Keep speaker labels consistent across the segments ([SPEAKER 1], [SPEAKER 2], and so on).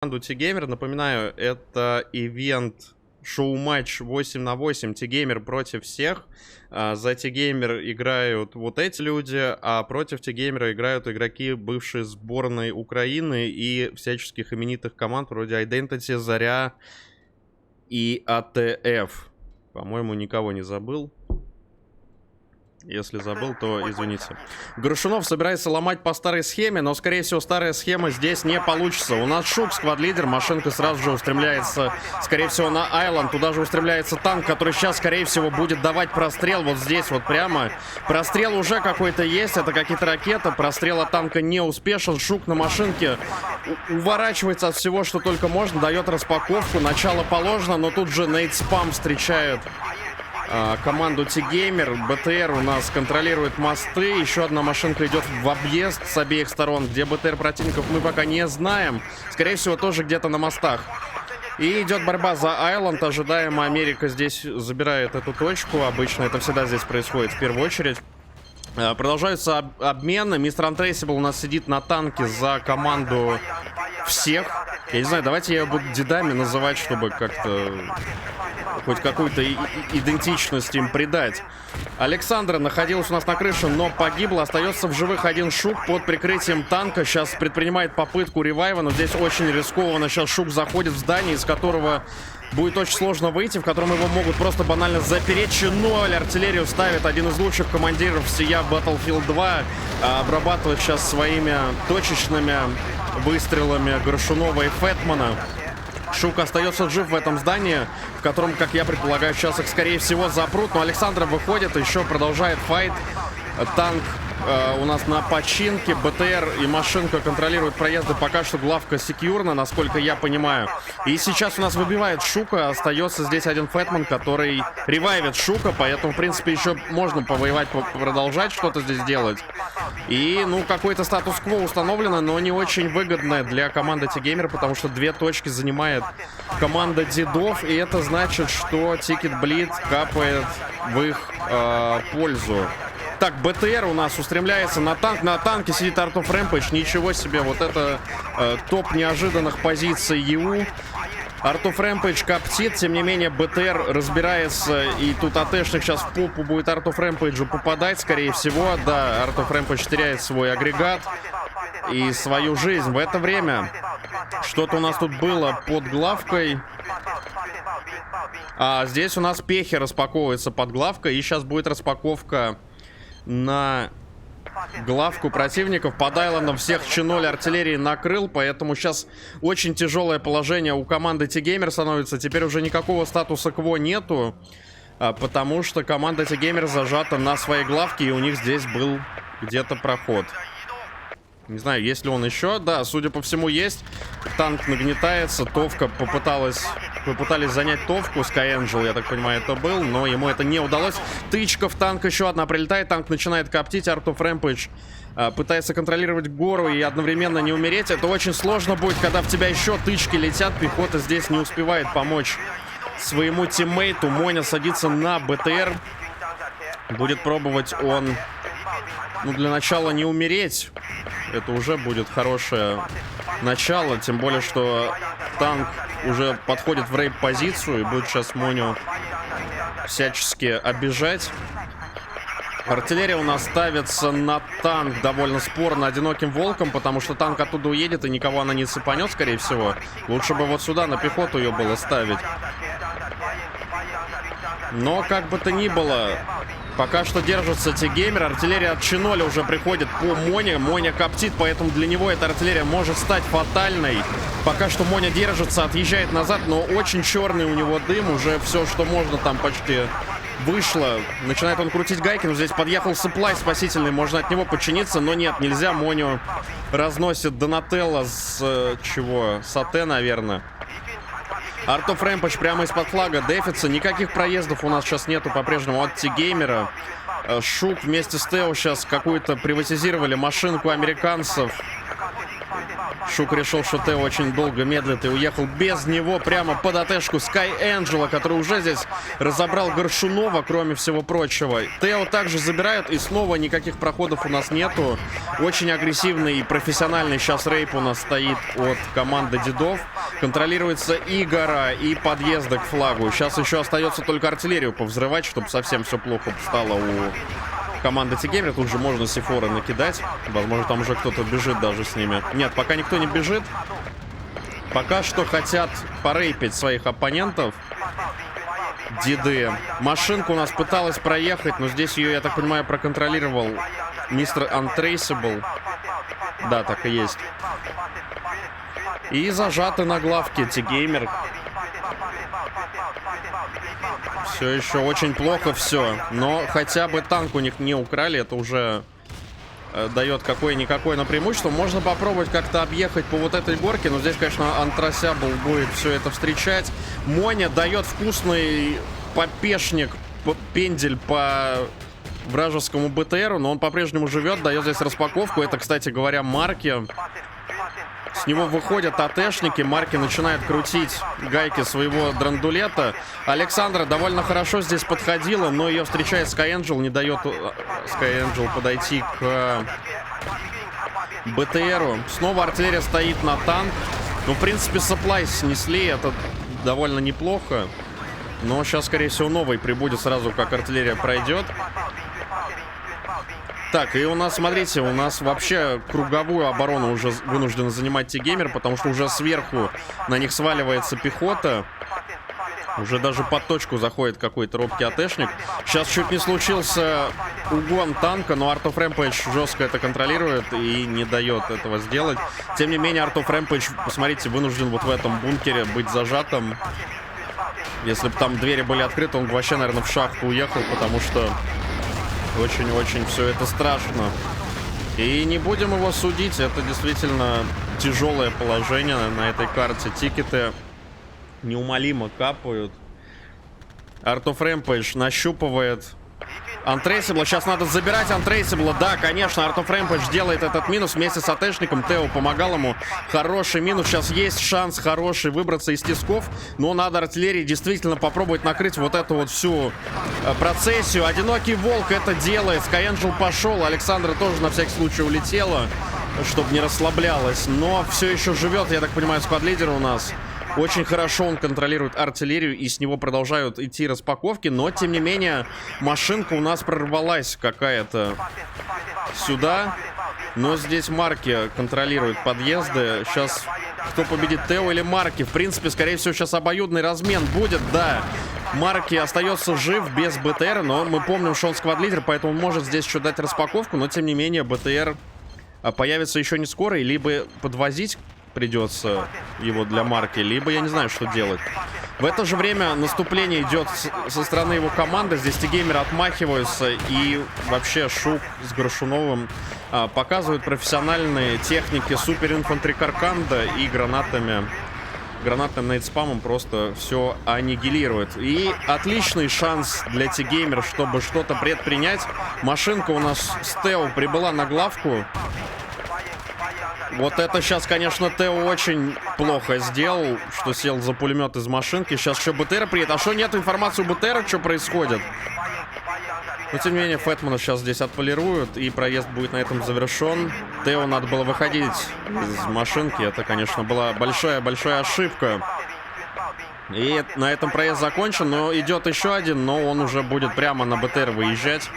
[SPEAKER 1] Команду T-Gamer. Напоминаю, это ивент шоу-матч 8 на 8. T-Gamer против всех. За T-Gamer играют вот эти люди, а против T-Gamer играют игроки бывшей сборной Украины и всяческих именитых команд вроде Identity, Заря и АТФ. По-моему, никого не забыл. Если забыл, то извините. Горшунов собирается ломать по старой схеме, но, скорее всего, старая схема здесь не получится. У нас Шук, сквад-лидер, машинка сразу же устремляется, скорее всего, на Айленд. Туда же устремляется танк, который сейчас, скорее всего, будет давать прострел вот здесь вот прямо. Прострел уже какой-то есть, это какие-то ракеты. Прострел от танка не успешен. Шук на машинке уворачивается от всего, что только можно, дает распаковку. Начало положено, но тут же нейт-спам встречает команду T-Gamer. БТР у нас контролирует мосты. Еще одна машинка идет в объезд с обеих сторон. Где БТР противников, мы пока не знаем. Скорее всего, тоже где-то на мостах. И идет борьба за Айленд. Ожидаемо Америка здесь забирает эту точку. Обычно это всегда здесь происходит в первую очередь. Продолжаются обмены. Мистер Untraceable у нас сидит на танке за команду всех. Я не знаю, давайте я буду дедами называть, чтобы как-то хоть какую-то идентичность им придать. Александра находилась у нас на крыше, но погибла. Остается в живых один Шук под прикрытием танка. Сейчас предпринимает попытку ревайва, но здесь очень рискованно. Сейчас Шук заходит в здание, из которого будет очень сложно выйти, в котором его могут просто банально запереть. Ч0 артиллерию ставит один из лучших командиров сия Battlefield 2. Обрабатывает сейчас своими точечными выстрелами Горшунова и Фэтмана. Шук остается жив в этом здании, в котором, как я предполагаю, сейчас их, скорее всего, запрут. Но Александра выходит, еще продолжает файт. Танк у нас на починке. БТР и машинка контролируют проезды. Пока что главка секьюрна, насколько я понимаю. И сейчас у нас выбивает Шука. Остается здесь один Фэтман, который ревайвит Шука. Поэтому, в принципе, еще можно повоевать, продолжать что-то здесь делать. И, ну, какой-то статус-кво установлено, но не очень выгодное для команды T-Gamer, потому что 2 точки занимает команда Дедов. И это значит, что Ticket Bleed капает в их пользу. Так, БТР у нас устремляется на танк. На танке сидит Art of Rampage. Ничего себе, вот это топ неожиданных позиций ЕУ. Art of Rampage коптит, тем не менее БТР разбирается. И тут АТшник сейчас в попу будет Art of Rampage попадать, скорее всего. Да, Art of Rampage теряет свой агрегат и свою жизнь. В это время что-то у нас тут было под главкой. А здесь у нас пехи распаковывается под главкой. И сейчас будет распаковка на главку противников. Под Айлендом всех Ч0 артиллерии накрыл, поэтому сейчас очень тяжелое положение у команды T-Gamer становится. Теперь уже никакого статуса КВО нету, потому что команда T-Gamer зажата на своей главке, и у них здесь был где-то проход. Не знаю, есть ли он еще. Да, судя по всему, есть. Танк нагнетается. Товка попытались занять Товку. SkyAngel, я так понимаю, это был. Но ему это не удалось. Тычка в танк еще одна прилетает. Танк начинает коптить. Art of Rampage пытается контролировать гору и одновременно не умереть. Это очень сложно будет, когда в тебя еще тычки летят. Пехота здесь не успевает помочь своему тиммейту. Моня садится на БТР. Будет пробовать он, ну, для начала не умереть. Это уже будет хорошее начало. Тем более, что танк уже подходит в рейп-позицию и будет сейчас Моню всячески обижать. Артиллерия у нас ставится на танк довольно спорно одиноким волком, потому что танк оттуда уедет и никого она не цепанет, скорее всего. Лучше бы вот сюда на пехоту ее было ставить. Но как бы то ни было, пока что держится T-Gamer. Артиллерия от Ч0 уже приходит по Моне. Моня коптит, поэтому для него эта артиллерия может стать фатальной. Пока что Моня держится, отъезжает назад, но очень черный у него дым. Уже все, что можно, там почти вышло. Начинает он крутить гайки, но здесь подъехал сапплай спасительный. Можно от него подчиниться, но нет, нельзя. Моню разносит Донателло с чего? С АТ, наверное. Art of Rampage прямо из-под флага дефится. Никаких проездов у нас сейчас нету по-прежнему от T-Gamer. Шук вместе с Тео сейчас какую-то приватизировали машинку американцев. Шук решил, что Тео очень долго медлит и уехал без него прямо под АТшку Sky Angel, который уже здесь разобрал Горшунова, кроме всего прочего. Тео также забирают, и снова никаких проходов у нас нету. Очень агрессивный и профессиональный сейчас рейп у нас стоит от команды дедов. Контролируется и гора, и подъезды к флагу. Сейчас еще остается только артиллерию повзрывать, чтобы совсем все плохо стало у команды T-Gamer. Тут же можно сифоры накидать. Возможно, там уже кто-то бежит даже с ними. Нет, пока никто не бежит. Пока что хотят порейпить своих оппонентов. Деды. Машинка у нас пыталась проехать, но здесь ее, я так понимаю, проконтролировал мистер Untraceable. Да, так и есть. И зажаты на главке T-Gamer. Все еще очень плохо все. Но хотя бы танк у них не украли. Это уже дает какое-никакое на преимущество. Можно попробовать как-то объехать по вот этой горке. Но здесь, конечно, Антрасябл будет все это встречать. Моня дает вкусный попешник, пендель по вражескому БТРу. Но он по-прежнему живет. Дает здесь распаковку. Это, кстати говоря, Марки. С него выходят АТшники. Марки начинает крутить гайки своего драндулета. Александра довольно хорошо здесь подходила, но ее встречает Sky Angel. Не дает Sky Angel подойти к БТРу. Снова артиллерия стоит на танк. Ну, в принципе, сапплай снесли. Это довольно неплохо. Но сейчас, скорее всего, новый прибудет сразу, как артиллерия пройдет. Так, и у нас, смотрите, у нас вообще круговую оборону уже вынужден занимать T-Gamer, потому что уже сверху на них сваливается пехота. Уже даже под точку заходит какой-то робкий АТшник. Сейчас чуть не случился угон танка, но Art of Rampage жестко это контролирует и не дает этого сделать. Тем не менее, Art of Rampage, посмотрите, вынужден вот в этом бункере быть зажатым. Если бы там двери были открыты, он бы вообще, наверное, в шахту уехал, потому что очень-очень все это страшно. И не будем его судить. Это действительно тяжелое положение на этой карте. Тикеты неумолимо капают. Art of Rampage нащупывает Untraceable. Сейчас надо забирать Untraceable. Да, конечно, Art of Rampage делает этот минус вместе с АТшником. Тео помогал ему. Хороший минус. Сейчас есть шанс хороший выбраться из тисков. Но надо артиллерии действительно попробовать накрыть вот эту вот всю процессию. Одинокий волк это делает. Sky Angel пошел. Александра тоже на всякий случай улетела, чтобы не расслаблялась. Но все еще живет, я так понимаю, сквад-лидер у нас. Очень хорошо он контролирует артиллерию, и с него продолжают идти распаковки. Но, тем не менее, машинка у нас прорвалась какая-то сюда. Но здесь Марки контролирует подъезды. Сейчас кто победит, Тео или Марки? В принципе, скорее всего, сейчас обоюдный размен будет, да. Марки остается жив без БТР, но мы помним, что он сквад-лидер, поэтому он может здесь еще дать распаковку. Но, тем не менее, БТР появится еще не скоро, и либо подвозить придется его для Марки, либо я не знаю, что делать. В это же время наступление идет со стороны его команды. Здесь T-Gamer отмахиваются, и вообще Шук с Горшуновым показывают профессиональные техники Супер Инфантри Карканда и гранатным нейт-спамом просто все аннигилирует. И отличный шанс для T-Gamer, чтобы что-то предпринять. Машинка у нас с Тео прибыла на главку. Вот это сейчас, конечно, Тео очень плохо сделал, что сел за пулемет из машинки. Сейчас еще БТР приедет. А что, нет информации у БТР, что происходит? Но, тем не менее, Фэтмана сейчас здесь отполируют, и проезд будет на этом завершен. Тео надо было выходить из машинки. Это, конечно, была большая-большая ошибка. И на этом проезд закончен, но идет еще один, но он уже будет прямо на БТР выезжать.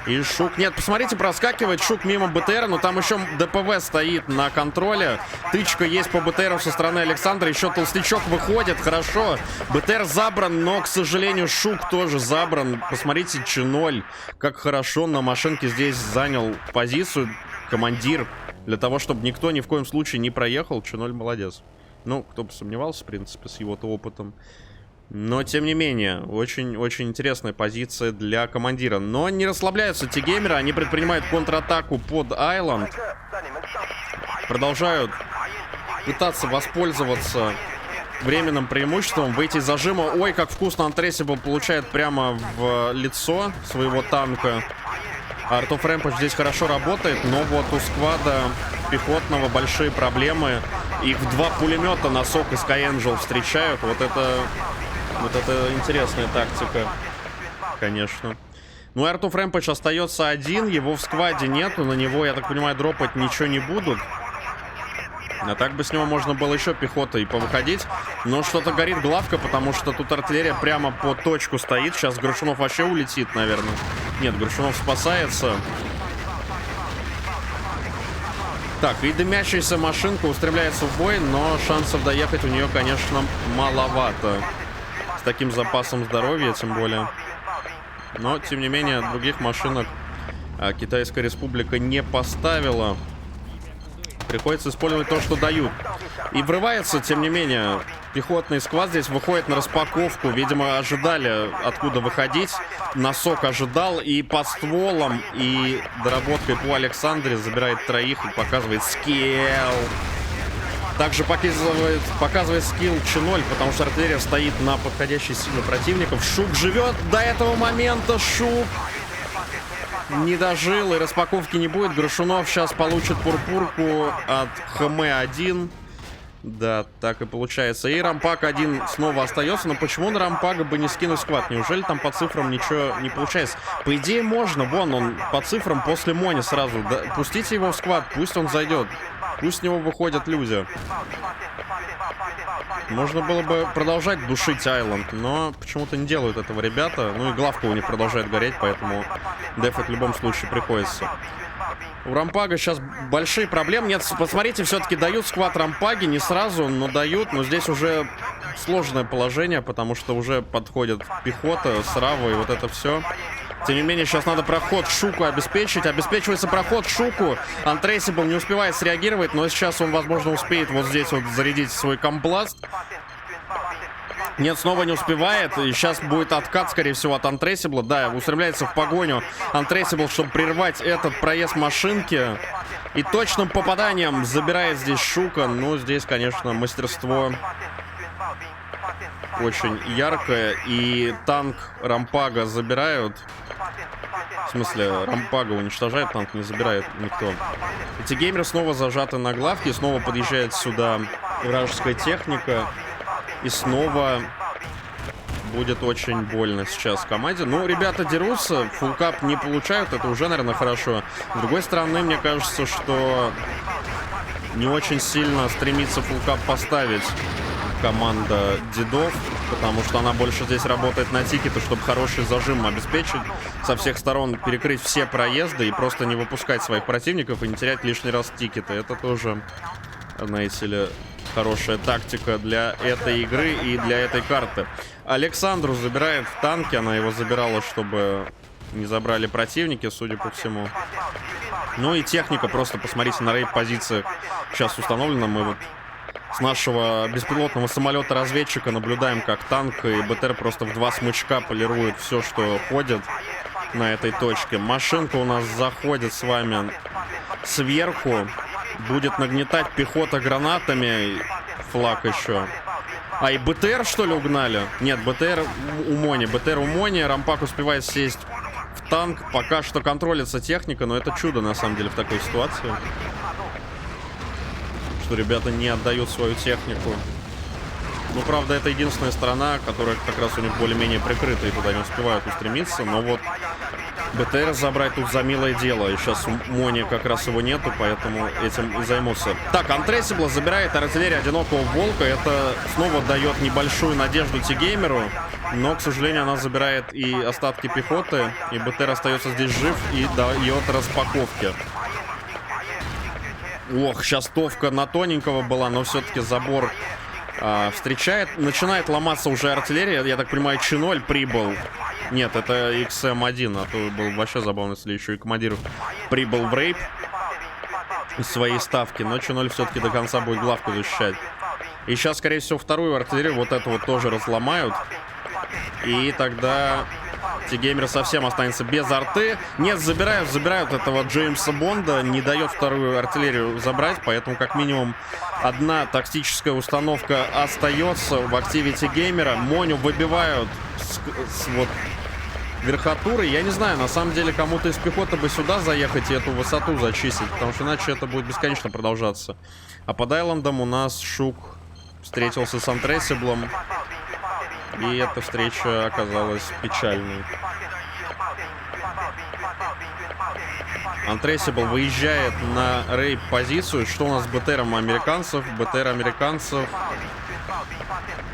[SPEAKER 1] И Шук... Нет, посмотрите, проскакивает Шук мимо БТР, но там еще ДПВ стоит на контроле. Тычка есть по БТРу со стороны Александра. Еще толстячок выходит, хорошо. БТР забран, но, к сожалению, Шук тоже забран. Посмотрите, Ч0, как хорошо на машинке здесь занял позицию командир. Для того, чтобы никто ни в коем случае не проехал. Ч0 молодец. Ну, кто бы сомневался, в принципе, с его-то опытом. Но, тем не менее, очень-очень интересная позиция для командира. Но не расслабляются T-Gamer, они предпринимают контратаку под Айленд. Продолжают пытаться воспользоваться временным преимуществом, выйти из зажима. Ой, как вкусно Untraceable получает прямо в лицо своего танка. Art of Rampage здесь хорошо работает, но вот у сквада пехотного большие проблемы. Их в 2 пулемета на сок и Sky Angel встречают. Вот это интересная тактика, конечно. Ну, Art of Rampage остается один, его в скваде нету, на него, я так понимаю, дропать ничего не будут. А так бы с него можно было еще пехотой повыходить. Но что-то горит главка, потому что тут артиллерия прямо по точку стоит. Сейчас Грушунов вообще улетит, наверное. Нет, Грушунов спасается. Так, и дымящаяся машинка устремляется в бой, но шансов доехать у нее, конечно, маловато. С таким запасом здоровья, тем более. Но, тем не менее, других машинок Китайская Республика не поставила. Приходится использовать то, что дают. И врывается, тем не менее, пехотный сквад здесь выходит на распаковку. Видимо, ожидали, откуда выходить. Носок ожидал. И под стволом, и доработкой по Александре забирает троих и показывает скилл. Также показывает скилл Ч0, потому что артиллерия стоит на подходящей силе противников. Шук живет до этого момента. Шук не дожил, и распаковки не будет. Грушунов сейчас получит пурпурку от ХМ-1. Да, так и получается. И Рампак 1 снова остается. Но почему на Рампага бы не скинуть сквад? Неужели там по цифрам ничего не получается? По идее можно. Вон он по цифрам после Мони сразу. Да, пустите его в сквад, пусть он зайдет. Пусть с него выходят люди. Можно было бы продолжать душить Айленд, но почему-то не делают этого ребята. Ну и главка у них продолжает гореть, поэтому дефать в любом случае приходится. У Рампага сейчас большие проблемы. Нет, посмотрите, все-таки дают сквад Рампаги. Не сразу, но дают. Но здесь уже сложное положение, потому что уже подходит пехота, Срава и вот это все. Тем не менее, сейчас надо проход Шуку обеспечить. Обеспечивается проход Шуку. Untraceable не успевает среагировать, но сейчас он, возможно, успеет вот здесь вот зарядить свой компласт. Нет, снова не успевает. И сейчас будет откат, скорее всего, от Untraceable. Да, устремляется в погоню Untraceable, чтобы прервать этот проезд машинки. И точным попаданием забирает здесь Шука. Ну, здесь, конечно, мастерство очень яркое. И танк Рампага забирают. В смысле, Рампага уничтожает, танк не забирает никто. Эти геймеры снова зажаты на главке. Снова подъезжает сюда вражеская техника. И снова будет очень больно сейчас команде. Ну, ребята дерутся, фулкап не получают. Это уже, наверное, хорошо. С другой стороны, мне кажется, что не очень сильно стремится фулкап поставить команда дедов, потому что она больше здесь работает на тикеты, чтобы хороший зажим обеспечить, со всех сторон перекрыть все проезды и просто не выпускать своих противников и не терять лишний раз тикеты. Это тоже, знаете ли, хорошая тактика для этой игры и для этой карты. Александру забирает в танке, она его забирала, чтобы не забрали противники, судя по всему. Ну и техника, просто посмотрите на рейд-позициях сейчас установлена. Мы вот с нашего беспилотного самолета-разведчика наблюдаем, как танк и БТР просто в 2 смычка полируют все, что ходит на этой точке. Машинка у нас заходит с вами сверху. Будет нагнетать пехота гранатами. Флаг еще. А, и БТР, что ли, угнали? Нет, БТР у Мони. БТР у Мони. Рампак успевает сесть в танк. Пока что контролится техника, но это чудо, на самом деле, в такой ситуации. Что ребята не отдают свою технику. Ну, правда, это единственная сторона, которая как раз у них более-менее прикрыта, и туда не успевают устремиться. Но вот БТР забрать тут за милое дело. И сейчас у Мони как раз его нету, поэтому этим и займутся. Так, Untraceable забирает артиллерию одинокого волка. Это снова дает небольшую надежду Тигеймеру. Но, к сожалению, она забирает и остатки пехоты. И БТР остается здесь жив и дает распаковки. Ох, сейчас товка на тоненького была, но все-таки забор встречает. Начинает ломаться уже артиллерия. Я так понимаю, Ч0 прибыл. Нет, это XM1, а то был вообще забавно, если еще и командир прибыл в рейп из своей ставки. Но Ч0 все-таки до конца будет главку защищать. И сейчас, скорее всего, вторую артиллерию вот эту вот тоже разломают. И тогда Тигеймер совсем останется без арты. Нет, забирают этого Джеймса Бонда. Не дает вторую артиллерию забрать. Поэтому, как минимум, одна тактическая установка остается в активе Тигеймера. Моню выбивают вот верхотуры. Я не знаю, на самом деле, кому-то из пехоты бы сюда заехать и эту высоту зачистить, потому что иначе это будет бесконечно продолжаться. А под Айлендом у нас Шук встретился с Антресиблом, и эта встреча оказалась печальной. Антресибл выезжает на рейп-позицию. Что у нас с БТРом американцев? БТР американцев,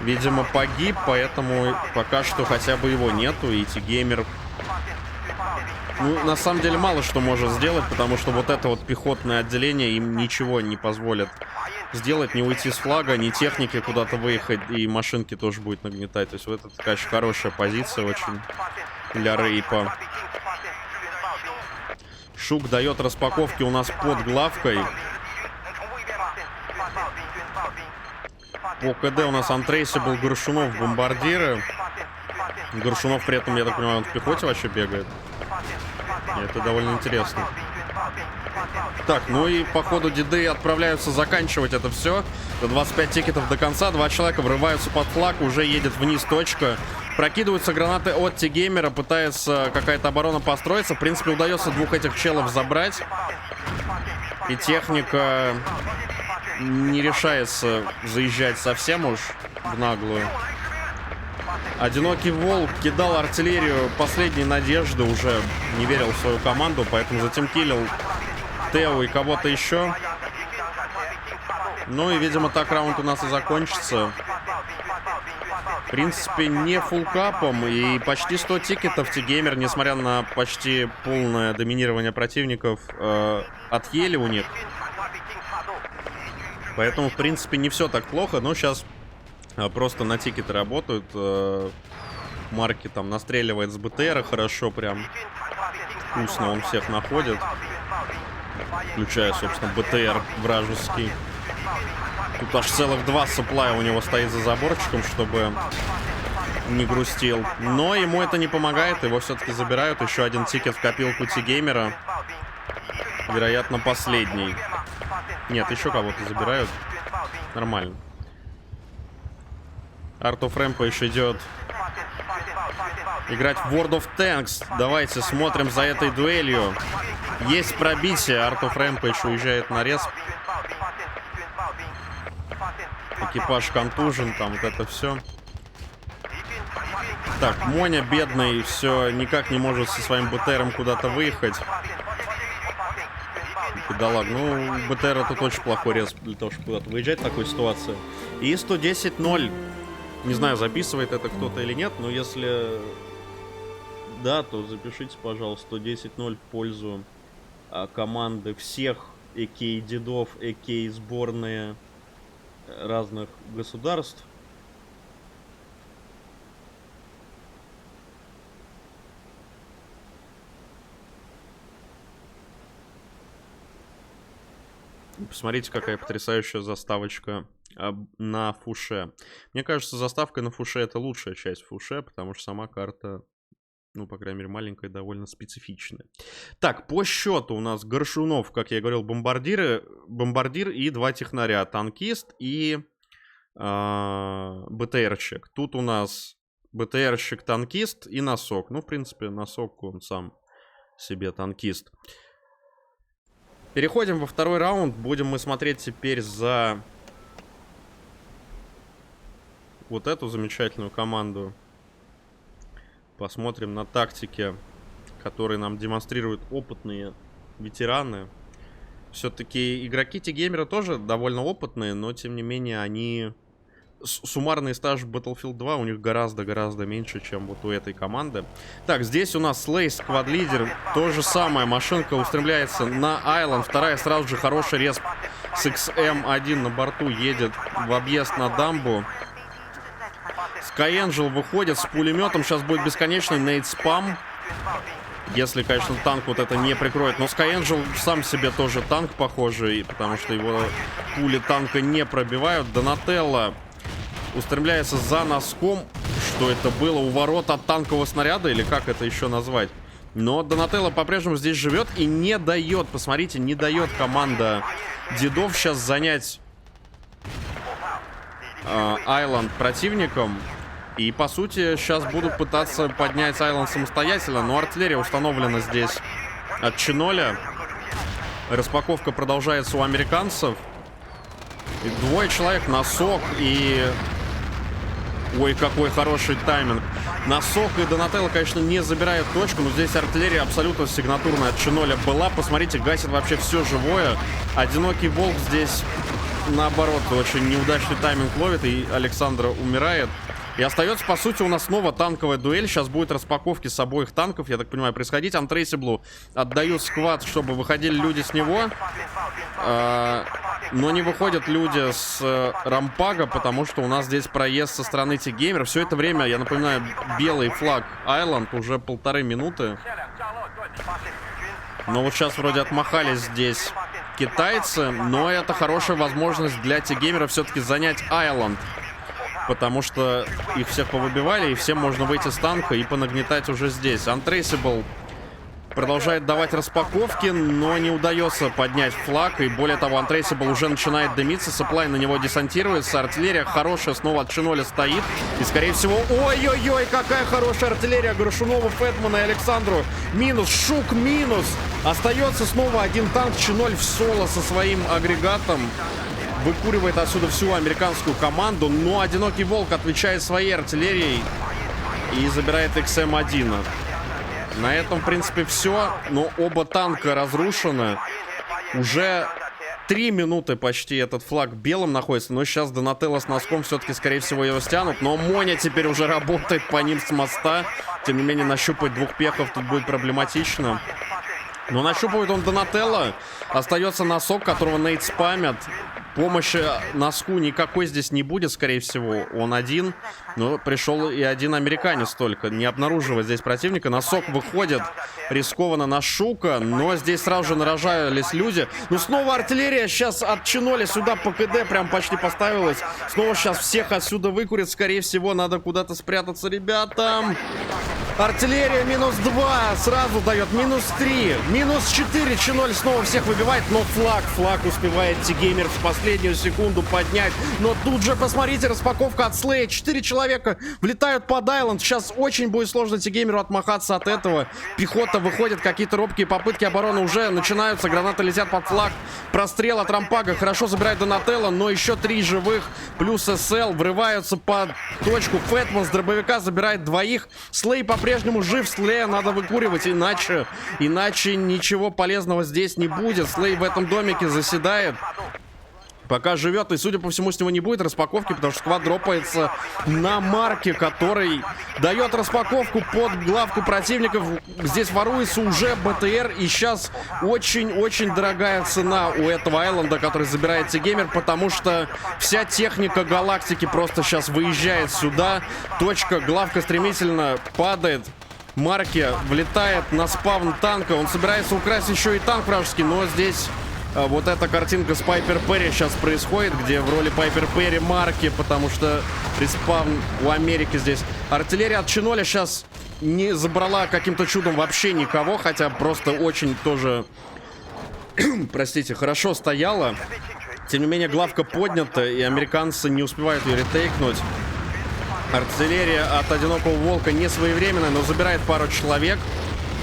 [SPEAKER 1] видимо, погиб, поэтому пока что хотя бы его нету. И T-Gamer, ну, на самом деле, мало что может сделать, потому что вот это вот пехотное отделение им ничего не позволит сделать, не уйти с флага, ни техники куда-то выехать, и машинки тоже будет нагнетать. То есть вот это, конечно, хорошая позиция очень для рейпа. Шук дает распаковки у нас под главкой. По КД у нас Антрейсибл, Горшунов, бомбардиры. Горшунов при этом, я так понимаю, он в пехоте вообще бегает. И это довольно интересно. Так, ну и по ходу деды отправляются заканчивать это все. До 25 тикетов до конца. 2 человека врываются под флаг. Уже едет вниз точка. Прокидываются гранаты от T-Геймера. Пытается какая-то оборона построиться. В принципе, удается 2 этих челов забрать. И техника не решается заезжать совсем уж в наглую. Одинокий Волк кидал артиллерию последней надежды. Уже не верил в свою команду. Поэтому затем киллил Тео и кого-то еще. Ну и, видимо, так раунд у нас и закончится. В принципе, не фулкапом. И почти 100 тикетов T-Gamer, несмотря на почти полное доминирование противников, отъели у них. Поэтому, в принципе, не все так плохо. Но сейчас просто на тикеты работают. Марки там настреливает с БТРа хорошо прям. Вкусно он всех находит. Включая, собственно, БТР вражеский. Тут аж целых 2 сапплая у него стоит за заборчиком, чтобы не грустил. Но ему это не помогает. Его все-таки забирают. Еще один тикет в копилку T-Геймера. Вероятно, последний. Нет, еще кого-то забирают. Нормально. Art of Rampage идет играть в World of Tanks. Давайте смотрим за этой дуэлью. Есть пробитие. Art of Rampage уезжает на респ. Экипаж контужен, там вот это все. Так, Моня бедный все никак не может со своим БТРом куда-то выехать. Бедолаг. Ну, БТР тут очень плохой респ для того, чтобы куда-то выезжать в такой ситуации. И 110-0. Не знаю, записывает это кто-то или нет, но если да, то запишите, пожалуйста, 110-0 в пользу команды всех ЭК-дедов, ЭК-сборные разных государств. Посмотрите, какая потрясающая заставочка на Фуше. Мне кажется, заставка на Фуше — это лучшая часть Фуше, потому что сама карта, ну, по крайней мере, маленькая, довольно специфичная. Так, по счету у нас Горшунов, как я говорил, бомбардир и 2 технаря. Танкист и БТРщик. Тут у нас БТРщик, танкист и носок. Ну, в принципе, носок он сам себе танкист. Переходим во второй раунд. Будем мы смотреть теперь за вот эту замечательную команду. Посмотрим на тактики, которые нам демонстрируют опытные ветераны. Все-таки игроки T-Gamer тоже довольно опытные, но тем не менее они... Суммарный стаж в Battlefield 2 у них гораздо-гораздо меньше, чем вот у этой команды. Так, здесь у нас Слейс, сквад-лидер. То же самое, машинка устремляется на Айленд. Вторая сразу же хороший респ с XM1 на борту едет в объезд на дамбу. Skyangel выходит с пулеметом. Сейчас будет бесконечный нейт-спам. Если, конечно, танк вот это не прикроет. Но Skyangel сам себе тоже танк похожий, потому что его пули танка не пробивают. Донателло устремляется за носком. Что это было? У ворот от танкового снаряда? Или как это еще назвать? Но Донателло по-прежнему здесь живет и не дает, посмотрите, не дает команда дедов сейчас занять Айленд противником. И, по сути, сейчас будут пытаться поднять Айланд самостоятельно, но артиллерия установлена здесь от Чиноля. Распаковка продолжается у американцев. И двое человек, носок и... Ой, какой хороший тайминг. Носок и Донателло, конечно, не забирают точку, но здесь артиллерия абсолютно сигнатурная от Чиноля была. Посмотрите, гасит вообще все живое. Одинокий волк здесь, наоборот, очень неудачный тайминг ловит, и Александра умирает. И остается, по сути, у нас снова танковая дуэль. Сейчас будет распаковки с обоих танков, я так понимаю, происходить. Антрейсиблу отдают сквад, чтобы выходили люди с него. Но не выходят люди с рампага, потому что у нас здесь проезд со стороны T-Gamer. Все это время, я напоминаю, белый флаг Island уже 1,5 минуты. Но вот сейчас вроде отмахались здесь китайцы. Но это хорошая возможность для T-Gamer все-таки занять Island. Потому что их всех повыбивали, и всем можно выйти с танка и понагнетать уже здесь. Untraceable продолжает давать распаковки, но не удается поднять флаг. И более того, Untraceable уже начинает дымиться. Сапплай на него десантируется. Артиллерия хорошая снова от Чиноля стоит. И, скорее всего... Ой-ой-ой, какая хорошая артиллерия Горшунова, Фэтмана и Александру. Минус, Шук минус. Остается снова один танк. Чиноль в соло со своим агрегатом. Выкуривает отсюда всю американскую команду. Но Одинокий Волк отвечает своей артиллерией и забирает XM-1. На этом, в принципе, все. Но оба танка разрушены. Уже 3 минуты почти этот флаг белым находится. Но сейчас Донателло с носком все-таки, скорее всего, его стянут. Но Моня теперь уже работает по ним с моста. Тем не менее, нащупать двух пехов тут будет проблематично. Но нащупывает он Донателло. Остается носок, которого нейт спамят. Помощи носку никакой здесь не будет, скорее всего. Он один. Но пришел и один американец только. Не обнаруживая здесь противника. Носок выходит рискованно на Шука. Но здесь сразу же нарожались люди. Ну снова артиллерия сейчас от Чиноля сюда по КД прям почти поставилась. Снова сейчас всех отсюда выкурят. Скорее всего, надо куда-то спрятаться ребятам. Артиллерия минус 2 сразу дает, минус 3, минус 4. Чиноль снова всех выбивает, но флаг успевает T-Gamer в последнюю секунду поднять. Но тут же, посмотрите, распаковка от Слея. 4 человека влетают под Айленд. Сейчас очень будет сложно T-Gamer отмахаться от этого. Пехота выходит, какие-то робкие попытки обороны уже начинаются. Гранаты летят под флаг. Прострел от рампага. Хорошо забирает Донателло, но еще 3 живых. Плюс СЛ врываются под точку. Фэтман с дробовика забирает двоих. Слей по-прежнему жив. Слея надо выкуривать, иначе ничего полезного здесь не будет. Слей в этом домике заседает. Пока живет, и, судя по всему, с него не будет распаковки, потому что сквад дропается на марке, который дает распаковку под главку противников. Здесь воруется уже БТР, и сейчас очень-очень дорогая цена у этого Айленда, который забирает T-Gamer, потому что вся техника галактики просто сейчас выезжает сюда. Точка, главка стремительно падает. Марки влетает на спавн танка. Он собирается украсть еще и танк вражеский, но здесь... Вот эта картинка с Пайпер Перри сейчас происходит, где в роли Пайпер Перри Марки, потому что респаун у Америки здесь. Артиллерия от Чиноля сейчас не забрала каким-то чудом вообще никого, хотя просто очень тоже, простите, хорошо стояла. Тем не менее, главка поднята, и американцы не успевают ее ретейкнуть. Артиллерия от Одинокого Волка не своевременная, но забирает пару человек.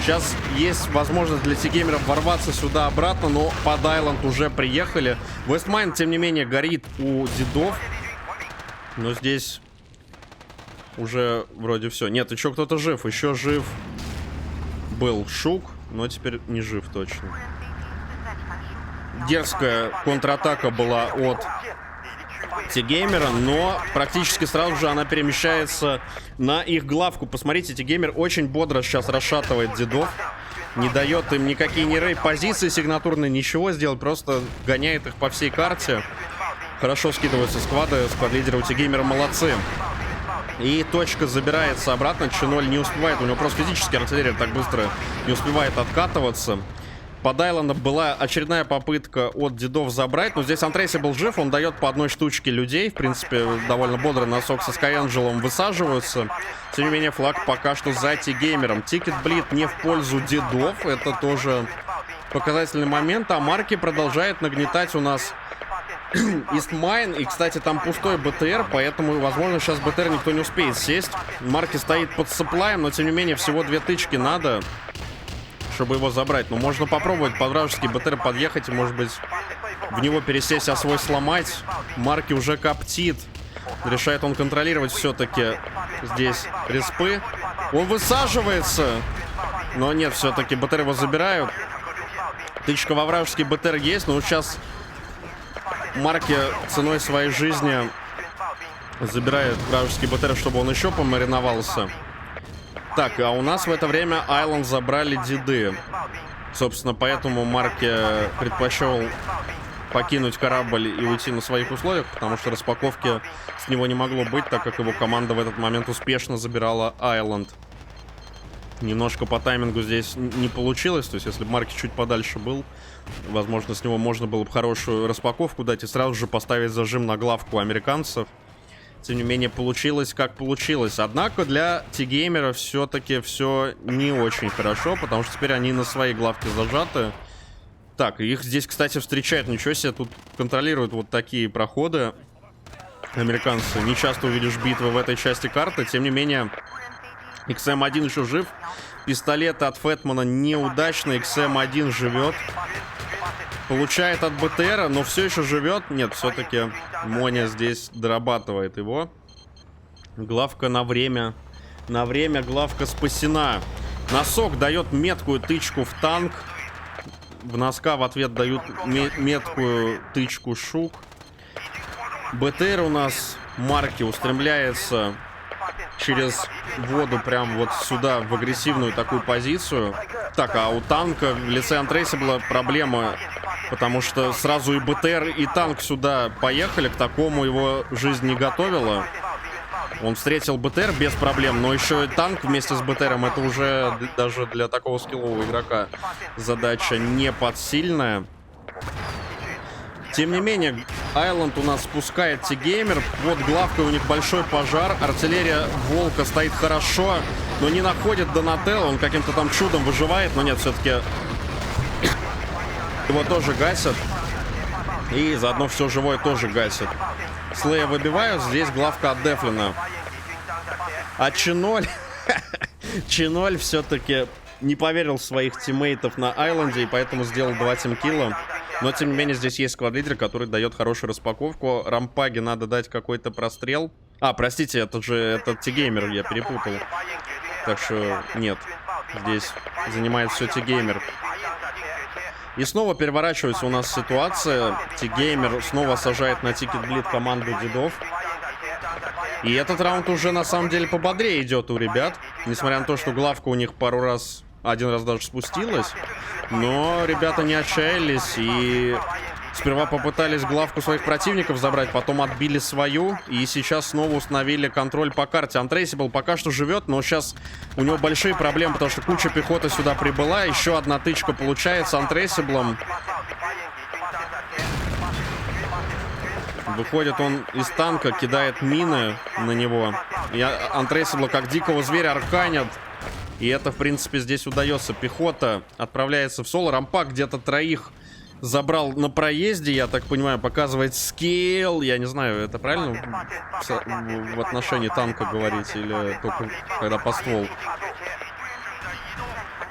[SPEAKER 1] Сейчас есть возможность для T-Gamer ворваться сюда обратно, но под Айленд уже приехали. Вестмайн, тем не менее, горит у дедов. Но здесь уже вроде все. Нет, еще кто-то жив. Еще жив был Шук, но теперь не жив точно. Дерзкая контратака была от T-Gamer, но практически сразу же она перемещается на их главку. Посмотрите, T-Gamer очень бодро сейчас расшатывает дедов. Не дает им никакие ни рейд-позиции сигнатурные, ничего сделать. Просто гоняет их по всей карте. Хорошо скидываются сквады. Сквад-лидеры у T-Gamer молодцы. И точка забирается обратно. Чиноль не успевает. У него просто физически артиллерия так быстро не успевает откатываться. Под Айлендом была очередная попытка от дедов забрать. Но здесь Антрейси был жив. Он дает по одной штучке людей. В принципе, довольно бодро носок со Скайанджелом высаживаются. Тем не менее, флаг пока что за T-Gamer. Тикет-блит не в пользу дедов. Это тоже показательный момент. А Марки продолжает нагнетать у нас Истмайн. И, кстати, там пустой БТР, поэтому, возможно, сейчас БТР никто не успеет сесть. Марки стоит под сапплаем, но, тем не менее, всего 2 тычки надо, чтобы его забрать. Но можно попробовать под вражеский БТР подъехать и, может быть, в него пересесть, а свой сломать. Марки уже коптит. Решает он контролировать все-таки здесь респы. Он высаживается. Но нет, все-таки БТР его забирают. Тычка во вражеский БТР есть, но сейчас Марки ценой своей жизни забирает вражеский БТР, чтобы он еще помариновался. Так, а у нас в это время Айланд забрали деды. Собственно, поэтому Марки предпочел покинуть корабль и уйти на своих условиях, потому что распаковки с него не могло быть, так как его команда в этот момент успешно забирала Айланд. Немножко по таймингу здесь не получилось, то есть если бы Марки чуть подальше был, возможно, с него можно было бы хорошую распаковку дать и сразу же поставить зажим на главку американцев. Тем не менее, получилось как получилось. Однако для T-геймера все-таки все не очень хорошо, потому что теперь они на своей главке зажаты. Так, их здесь, кстати, встречают. Ничего себе, тут контролируют вот такие проходы американцы. Не часто увидишь битвы в этой части карты. Тем не менее, XM1 еще жив. Пистолет от Фэтмана неудачно. XM1 живет. Получает от БТРа, но все еще живет. Нет, все-таки Моня здесь дорабатывает его. Главка на время. На время главка спасена. Носок дает меткую тычку в танк. В носка в ответ дают меткую тычку Шук. БТР у нас Марки устремляется через воду прям вот сюда, в агрессивную такую позицию. Так, а у танка в лице Untraceable проблема, потому что сразу и БТР, и танк сюда поехали. К такому его жизнь не готовила. Он встретил БТР без проблем, но еще и танк вместе с БТРом — это уже даже для такого скиллового игрока задача не подсильная. Тем не менее, Айланд у нас спускает T-геймер. Под главкой у них большой пожар. Артиллерия Волка стоит хорошо, но не находит Донателло. Он каким-то там чудом выживает, но нет, все-таки его тоже гасят. И заодно все живое тоже гасят. Слея выбивают. Здесь главка от Дефлина. А Ч0 Ч0 все-таки не поверил в своих тиммейтов на Айланде, и поэтому сделал 2 тимкилла. Но, тем не менее, здесь есть сквад-лидер, который дает хорошую распаковку. Рампаге надо дать какой-то прострел. А, простите, это же этот T-геймер, я перепутал. Так что нет, здесь занимает все T-геймер. И снова переворачивается у нас ситуация. T-геймер снова сажает на тикет-блит команду дедов. И этот раунд уже на самом деле пободрее идет у ребят. Несмотря на то, что главка у них пару раз, один раз даже спустилась. Но ребята не отчаялись и сперва попытались главку своих противников забрать, потом отбили свою. И сейчас снова установили контроль по карте. Untraceable пока что живет, но сейчас у него большие проблемы, потому что куча пехоты сюда прибыла. Еще одна тычка получается Untraceable. Выходит он из танка, кидает мины на него. И Untraceable как дикого зверя арканят. И это, в принципе, здесь удается. Пехота отправляется в соло. Рампак где-то 3 забрал на проезде, я так понимаю, показывает скилл. Я не знаю, это правильно в отношении танка говорить или только когда по ствол?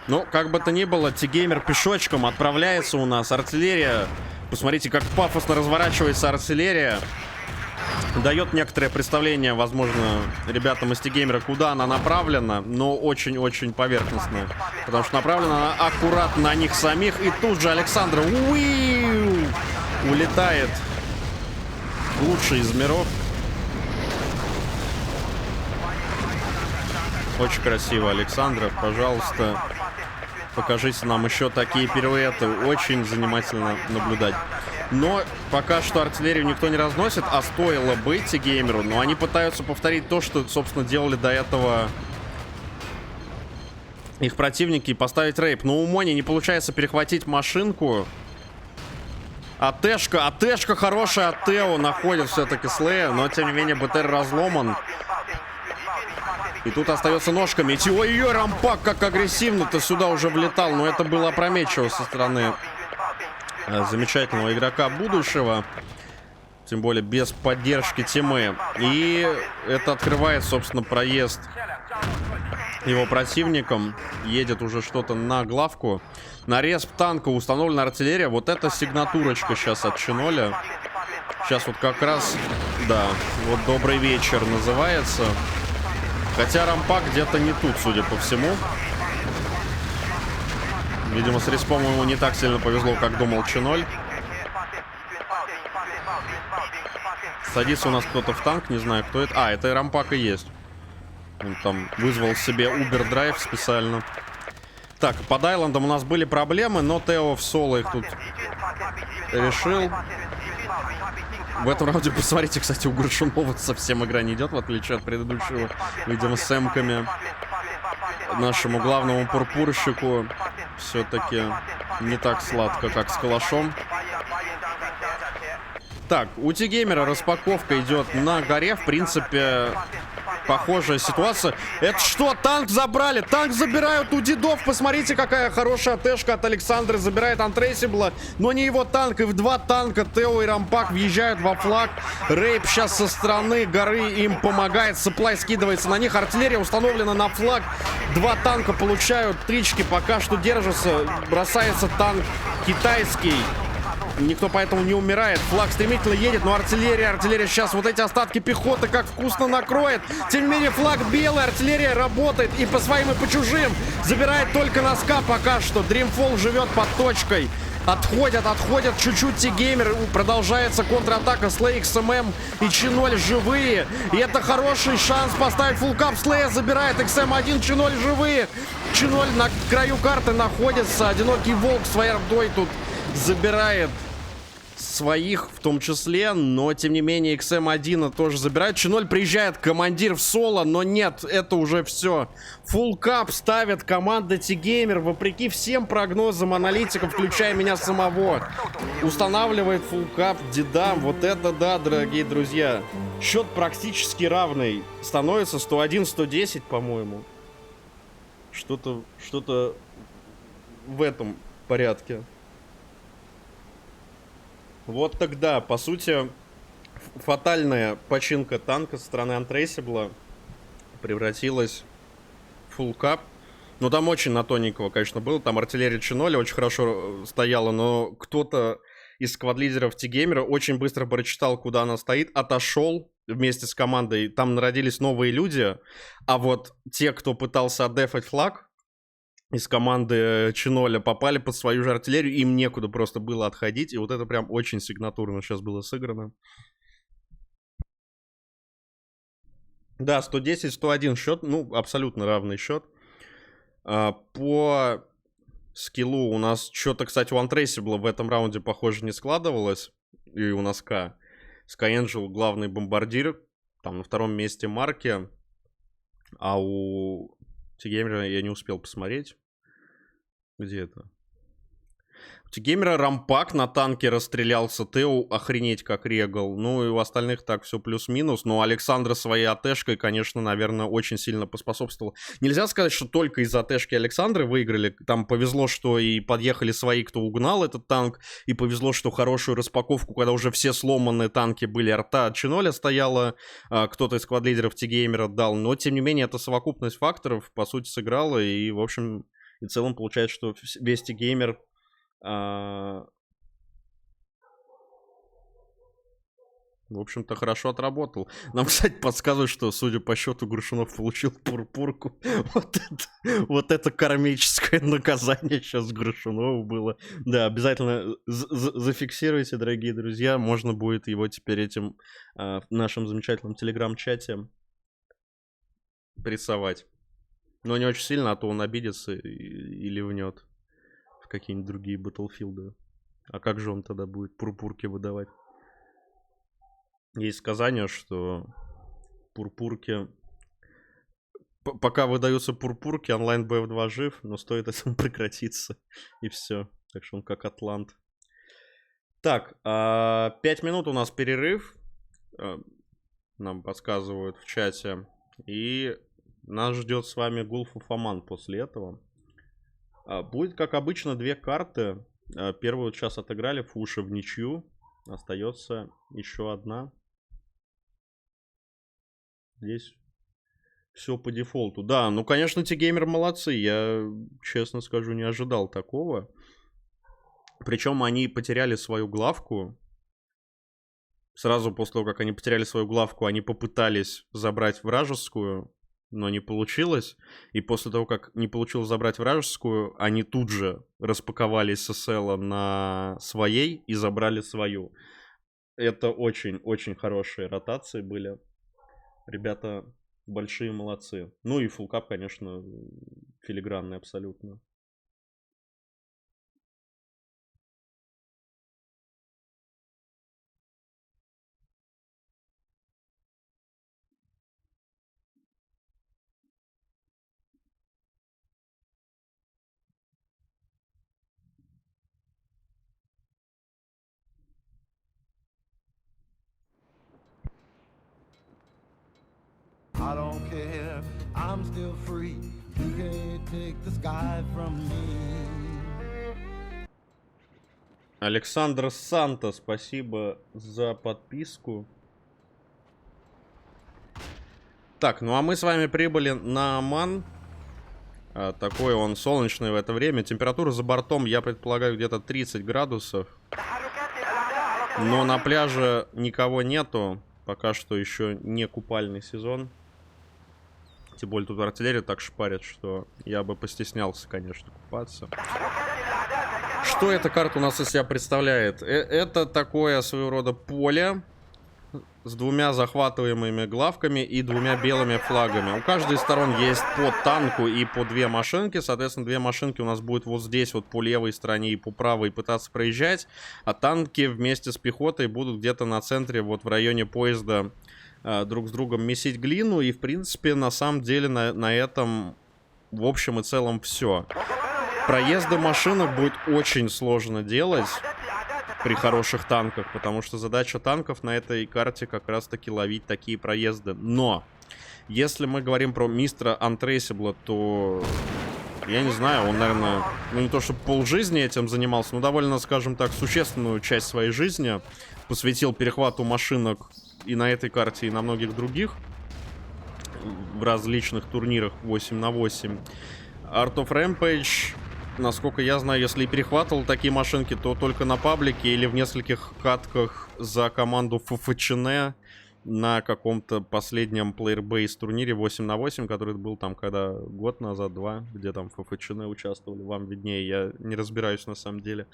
[SPEAKER 1] Ну, как бы то ни было, T-геймер пешочком отправляется у нас. Артиллерия. Посмотрите, как пафосно разворачивается артиллерия. Дает некоторое представление, возможно, ребятам из T-геймера, куда она направлена, но очень-очень поверхностно. Потому что направлена она аккуратно на них самих. И тут же Александр улетает. Лучший из миров. Очень красиво, Александра. Пожалуйста, покажите нам еще такие пируэты. Очень занимательно наблюдать. Но пока что артиллерию никто не разносит, а стоило бы T-геймеру. Но они пытаются повторить то, что, собственно, делали до этого их противники, и поставить рейп. Но у Мони не получается перехватить машинку. АТшка хорошая от Тео находит все-таки Слея, но, тем не менее, БТР разломан. И тут остается ножками. Ой-ой-ой, Рампак как агрессивно-то сюда уже влетал. Но это было опрометчиво со стороны замечательного игрока будущего. Тем более без поддержки Тимы. И это открывает, собственно, проезд его противникам. Едет уже что-то на главку. На респ танка установлена артиллерия. Вот это сигнатурочка сейчас от Чиноля. Сейчас вот как раз, да, вот добрый вечер называется. Хотя рампак где-то не тут, судя по всему. Видимо, с респом ему не так сильно повезло, как думал Чиноль. Садится у нас кто-то в танк, не знаю, кто это. А, это рампак и есть. Он там вызвал себе Uber Drive специально. Так, под Айландом у нас были проблемы, но Тео в соло их тут решил. В этом раунде, посмотрите, кстати, у Горшунова совсем игра не идет, в отличие от предыдущего. Видимо, с эмками. Нашему главному пурпурщику все-таки не так сладко, как с калашом. Так, у T-Геймера распаковка идет на горе. В принципе, похожая ситуация. Это что? Танк забрали! Танк забирают у дедов! Посмотрите, какая хорошая тэшка от Александра. Забирает Untraceable, но не его танк. И в два танка Тео и Рампак въезжают во флаг. Рейп сейчас со стороны горы им помогает. Сапплай скидывается на них. Артиллерия установлена на флаг. Два танка получают трички. Пока что держатся. Бросается танк китайский. Никто поэтому не умирает. Флаг стремительно едет, но артиллерия сейчас вот эти остатки пехоты как вкусно накроет. Тем не менее, флаг белый, артиллерия работает и по своим, и по чужим. Забирает только носка пока что. Dreamfall живет под точкой. Отходят чуть-чуть T-Геймер. Продолжается контратака. Slay, XMM и Чиноль живые. И это хороший шанс поставить фулкап. Slay забирает XM1, Чиноль живые. Чиноль на краю карты находится. Одинокий волк своей ордой тут забирает своих в том числе, но тем не менее XM1 тоже забирает. Чиноль приезжает, командир в соло, но нет, это уже все. Фулкап ставит команда T-Gamer, вопреки всем прогнозам аналитиков, включая меня самого. Устанавливает фулкап дедам. Вот это да, дорогие друзья. Счет практически равный. Становится 101-110, по-моему. Что-то в этом порядке. Вот тогда, по сути, фатальная починка танка со стороны Untraceable превратилась в фулкап. Ну, там очень на тоненького, конечно, было. Там артиллерия Чиноля очень хорошо стояла, но кто-то из сквад-лидеров T-Геймера очень быстро прочитал, куда она стоит, отошел вместе с командой. Там народились новые люди, а вот те, кто пытался отдефать флаг из команды Чиноля, попали под свою же артиллерию, им некуда просто было отходить, и вот это прям очень сигнатурно сейчас было сыграно. Да, 110-101 счет, ну, абсолютно равный счет. По скиллу у нас что-то, кстати, у Untraceable в этом раунде, похоже, не складывалось, и у нас Skyangel главный бомбардир, там на втором месте марки, а у T-Геймера я не успел посмотреть. Где это? У T-Геймера Рампак на танке расстрелялся. Тео охренеть как регал. Ну и у остальных так все плюс-минус. Но Александра своей АТшкой, конечно, наверное, очень сильно поспособствовал. Нельзя сказать, что только из-за АТшки Александры выиграли. Там повезло, что и подъехали свои, кто угнал этот танк. И повезло, что хорошую распаковку, когда уже все сломанные танки были. Арта от Чиноля стояла. Кто-то из сквад-лидеров T-Геймера дал. Но, тем не менее, это совокупность факторов, по сути, сыграла. И, в общем... И в целом получается, что весь T-Геймер в общем-то, хорошо отработал. Нам, кстати, подсказывают, что, судя по счету, Грушунов получил пурпурку. Вот это кармическое наказание сейчас Грушунову было. Да, обязательно зафиксируйте, дорогие друзья. Можно будет его теперь этим в нашем замечательном телеграм-чате прессовать. Но не очень сильно, а то он обидится и ливнет в какие-нибудь другие Battlefield. А как же он тогда будет пурпурки выдавать? Есть сказание, что пурпурки... Пока выдаются пурпурки, онлайн BF2 жив, но стоит этому прекратиться. И все. Так что он как Атлант. Так, 5 минут у нас перерыв. Нам подсказывают в чате. И... Нас ждет с вами Gulf of Oman после этого. Будет, как обычно, две карты. Первую сейчас отыграли Фуши в ничью. Остается еще одна. Здесь все по дефолту. Да, ну, конечно, T-Gamer молодцы. Я, честно скажу, не ожидал такого. Причем они потеряли свою главку. Сразу после того, как они потеряли свою главку, они попытались забрать вражескую, но не получилось. И после того, как не получилось забрать вражескую, они тут же распаковали SSL на своей и забрали свою. Это очень-очень хорошие ротации были. Ребята большие молодцы. Ну и фулкап, конечно, филигранный абсолютно.
[SPEAKER 2] I don't care, I'm still free. You can't take the sky from me.
[SPEAKER 1] Александр Санта, спасибо за подписку. Так, ну а мы с вами прибыли на Оман. Такой он солнечный в это время. Температура за бортом, я предполагаю, где-то 30 градусов. Но на пляже никого нету. Пока что еще не купальный сезон. Тем более тут артиллерия так шпарит, что я бы постеснялся, конечно, купаться. Что эта карта у нас из себя представляет? Это такое своего рода поле с двумя захватываемыми главками и двумя белыми флагами. У каждой из сторон есть по танку и по две машинки. Соответственно, две машинки у нас будут вот здесь вот по левой стороне и по правой пытаться проезжать. А танки вместе с пехотой будут где-то на центре, вот в районе поезда, друг с другом месить глину. И, в принципе, на самом деле на этом в общем и целом все. Проезды машинок будет очень сложно делать при хороших танках, потому что задача танков на этой карте как раз-таки ловить такие проезды. Но если мы говорим про мистера Untraceable, то я не знаю, он, наверное, ну не то что полжизни этим занимался, но довольно, скажем так, существенную часть своей жизни посвятил перехвату машинок и на этой карте, и на многих других в различных турнирах 8 на 8. Art of Rampage, насколько я знаю, если и перехватывал такие машинки, то только на паблике или в нескольких катках за команду ФФЧН на каком-то последнем плеер-бейс турнире 8 на 8, который был там когда год назад, два, где там ФФЧН участвовали, вам виднее, я не разбираюсь на самом деле.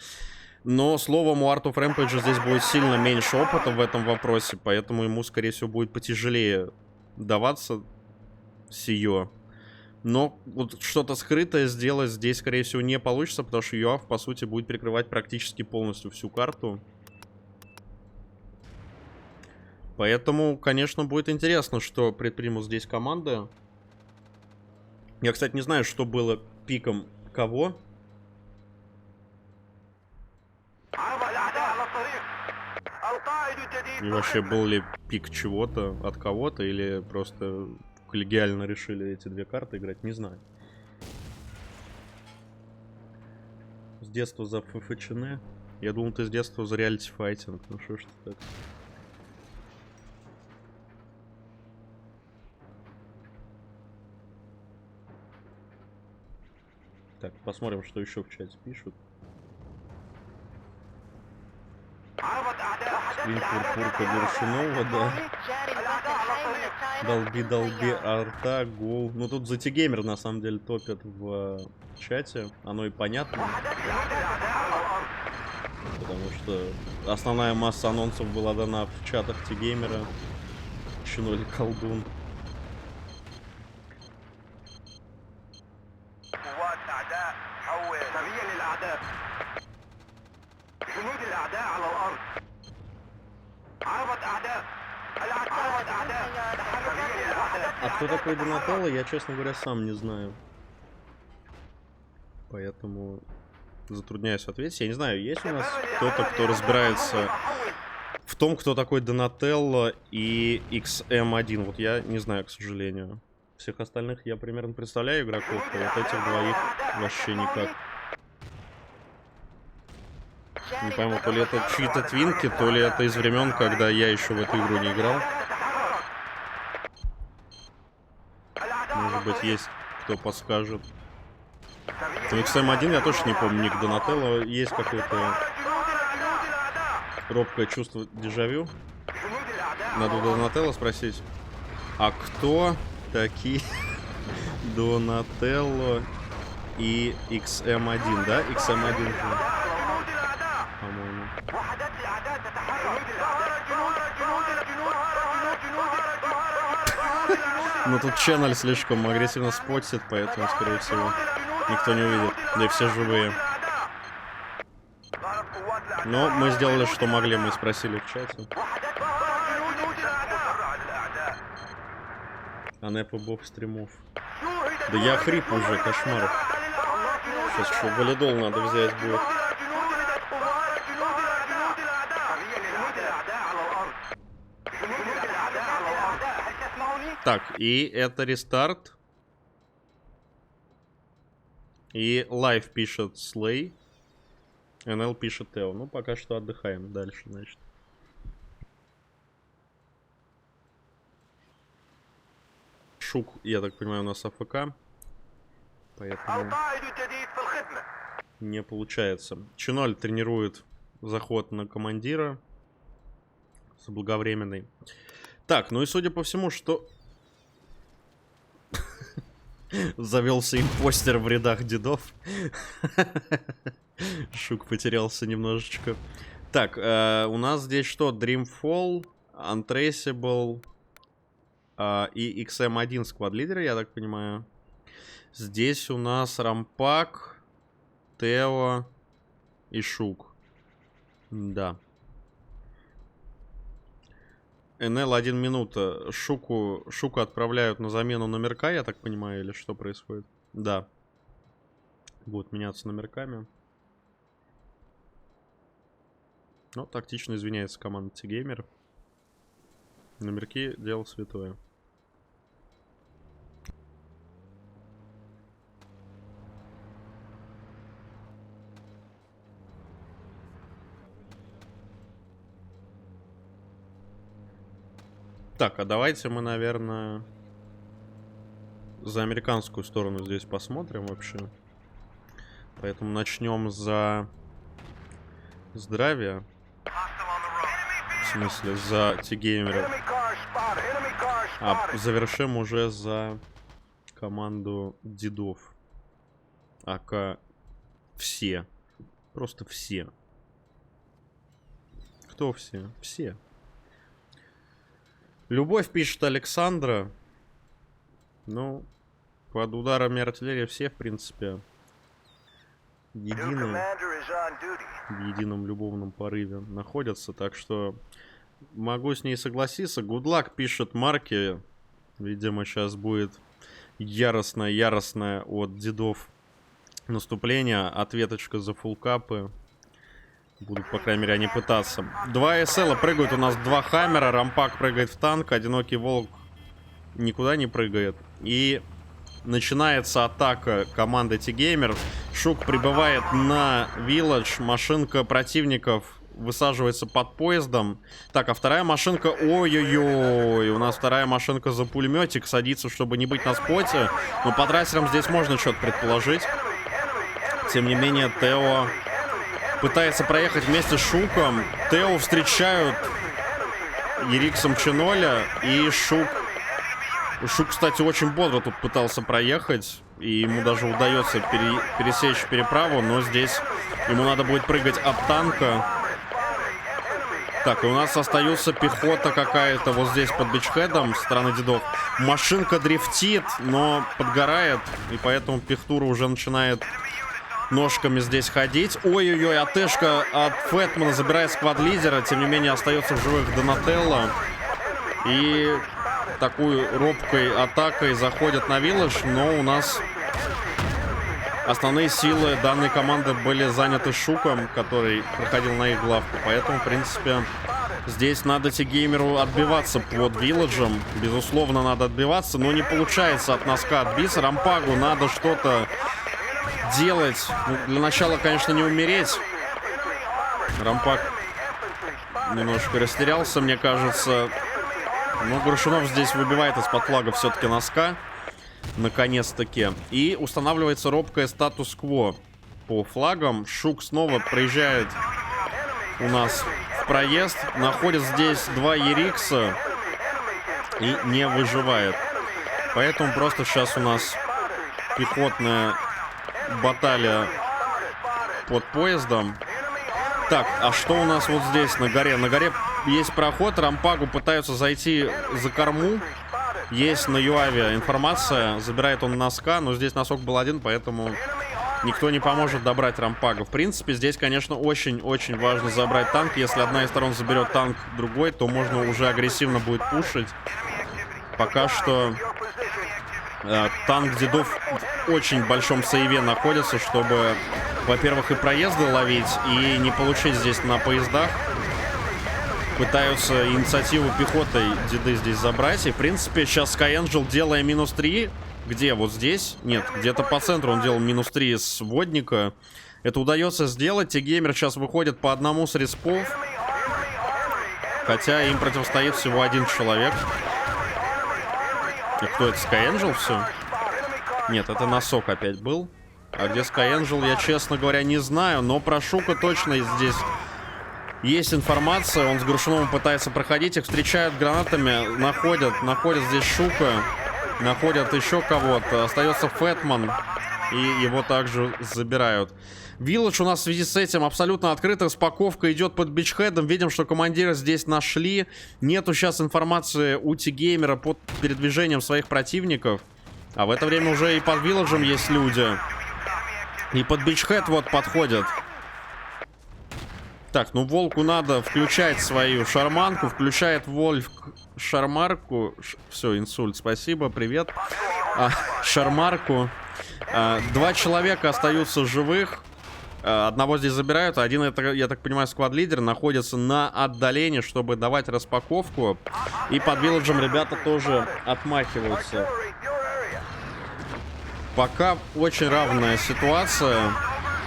[SPEAKER 1] Но, словом, у Art of Rampage здесь будет сильно меньше опыта в этом вопросе, поэтому ему, скорее всего, будет потяжелее даваться сие. Но вот что-то скрытое сделать здесь, скорее всего, не получится, потому что ЮАФ, по сути, будет прикрывать практически полностью всю карту. Поэтому, конечно, будет интересно, что предпримут здесь команды. Я, кстати, не знаю, что было пиком кого. И вообще, был ли пик чего-то от кого-то, или просто коллегиально решили эти две карты играть, не знаю. С детства за ФФЧН. Я думал, ты с детства за реалити файтинг. Ну что ж ты так. Так, посмотрим, что еще в чате пишут. Скрин Пурпурка Горшунова, да. Долби, арта, гол. Ну тут за T-Gamer на самом деле топят в чате. Оно и понятно. Потому что основная масса анонсов была дана в чатах T-Gamer. Чиноли колдун. А кто такой Донателло, я, честно говоря, сам не знаю. Поэтому затрудняюсь ответить. Я не знаю, есть у нас кто-то, кто разбирается в том, кто такой Донателло и XM1. Вот я не знаю, к сожалению. Всех остальных я примерно представляю игроков, а вот этих двоих вообще никак. Не пойму, то ли это чьи-то твинки, то ли это из времен, когда я еще в эту игру не играл. Может быть, есть кто подскажет. Ну, XM1 я точно не помню, ник Донателло. Есть какое-то робкое чувство дежавю. Надо у Донателло спросить. А кто такие Донателло и XM1, да? XM1, по-моему. Но тут ченнель слишком агрессивно спотит, поэтому, скорее всего, никто не увидит. Да и все живые. Но мы сделали, что могли. Мы спросили в чате. А не по бог стримов. Да я хрип уже, кошмар. Сейчас еще валидол надо взять будет. Так, и это рестарт. И лайв пишет Слей. НЛ пишет Тео. Ну, пока что отдыхаем. Дальше, значит. Шук, я так понимаю, у нас АФК. Поэтому не получается. Ч0 тренирует заход на командира. Заблаговременный. Так, ну и судя по всему, что... Завелся импостер в рядах дедов. Шук потерялся немножечко. Так, у нас здесь что? Dreamfall, Untraceable и XM1 сквад-лидеры, я так понимаю. Здесь у нас Рампак, Тео и Шук. Да. НЛ 1 минута. Шуку отправляют на замену номерка, я так понимаю, или что происходит? Да. Будут меняться номерками. Но тактично извиняется команда T-Gamer. Номерки — дело святое. Так, а давайте мы, наверное, за американскую сторону здесь посмотрим вообще. Поэтому начнем за здравие. В смысле, за T-Gamer. А завершим уже за команду дедов. АК все. Просто все. Кто все? Все. Любовь, пишет Александра. Ну, под ударами артиллерии все, в принципе, в едином любовном порыве находятся. Так что могу с ней согласиться. Гудлак, пишет Марки. Видимо, сейчас будет яростное от дедов наступление. Ответочка за фулкапы. Будут, по крайней мере, они пытаться. 2 СЛ прыгают у нас 2 Хаммера. Рампак прыгает в танк. Одинокий волк никуда не прыгает. И начинается атака команды T-Gamer. Шук прибывает на Village. Машинка противников высаживается под поездом. Так, а вторая машинка... Ой-ой-ой. У нас вторая машинка за пулеметик садится, чтобы не быть на споте. Но по трассерам здесь можно что-то предположить. Тем не менее, Тео пытается проехать вместе с Шуком. Тео встречают Ериксом Ч0. И Шук, кстати, очень бодро тут пытался проехать. И ему даже удается пересечь переправу. Но здесь ему надо будет прыгать об танка. Так, и у нас остается пехота какая-то вот здесь под бичхедом со стороны дедов. Машинка дрифтит, но подгорает. И поэтому пехтура уже начинает ножками здесь ходить. Ой-ой-ой, АТшка от Фэтмана забирает сквад-лидера. Тем не менее, остается в живых Донателло. И такой робкой атакой заходят на Village. Но у нас основные силы данной команды были заняты Шуком, который проходил на их главку. Поэтому, в принципе, здесь надо T-Gamer'у отбиваться под Вилладжем. Безусловно, надо отбиваться, но не получается от носка отбиться. Рампагу надо что-то делать. Ну, для начала, конечно, не умереть. Рампак немножко растерялся, мне кажется. Но Горшунов здесь выбивает из-под флага все-таки носка. Наконец-таки. И устанавливается робкое статус-кво по флагам. Шук снова проезжает у нас в проезд. Находит здесь 2 Ерикса. И не выживает. Поэтому просто сейчас у нас пехотная баталия под поездом. Так, а что у нас вот здесь на горе? На горе есть проход. Рампагу пытаются зайти за корму. Есть на Юаве информация. Забирает он носка, но здесь носок был один, поэтому никто не поможет добрать Рампага. В принципе, здесь, конечно, очень-очень важно забрать танк. Если одна из сторон заберет танк другой, то можно уже агрессивно будет пушить. Пока что танк Дедов в очень большом сейве находится, чтобы, во-первых, и проезды ловить, и не получить здесь на поездах. Пытаются инициативу пехотой Деды здесь забрать. И, в принципе, сейчас SkyAngel, делая -3, где? Вот здесь? Нет, где-то по центру он делал -3 с водника. Это удается сделать. T-Gamer сейчас выходит по одному с респов. Хотя им противостоит всего 1 человек. И кто это? SkyAngel все? Нет, это носок опять был. А где SkyAngel, я, честно говоря, не знаю. Но про Шука точно здесь есть информация. Он с Горшуновым пытается проходить. Их встречают гранатами. Находят здесь Шука. Находят еще кого-то. Остается Фэтман. И его также забирают. Вилледж у нас в связи с этим абсолютно открыт. Распаковка идет под бичхедом. Видим, что командира здесь нашли. Нету сейчас информации у T-Gamer под передвижением своих противников. А в это время уже и под Вилледжем есть люди. И под бичхед вот подходят. Так, ну Волку надо включать свою шарманку. Включает Вольф шармарку. Все, инсульт, спасибо, привет. Шармарку. 2 человека остаются живых. Одного здесь забирают. Один, это, я так понимаю, сквад-лидер, находится на отдалении, чтобы давать распаковку. И под Вилледжем ребята тоже отмахиваются. Пока очень равная ситуация.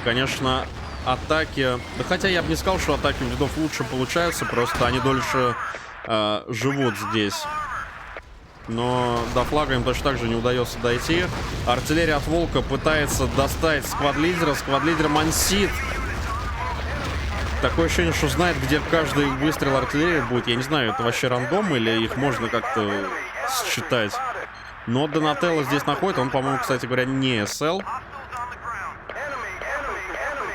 [SPEAKER 1] Конечно, атаки... Да хотя я бы не сказал, что атаки у Дедов лучше получаются. Просто они дольше живут здесь. Но до флага им точно так же не удается дойти. Артиллерия от Волка пытается достать сквад-лидера. Сквад-лидер мансит. Такое ощущение, что знает, где каждый выстрел артиллерии будет. Я не знаю, это вообще рандом или их можно как-то считать. Но Донателло здесь находит. Он, по-моему, кстати говоря, не СЛ.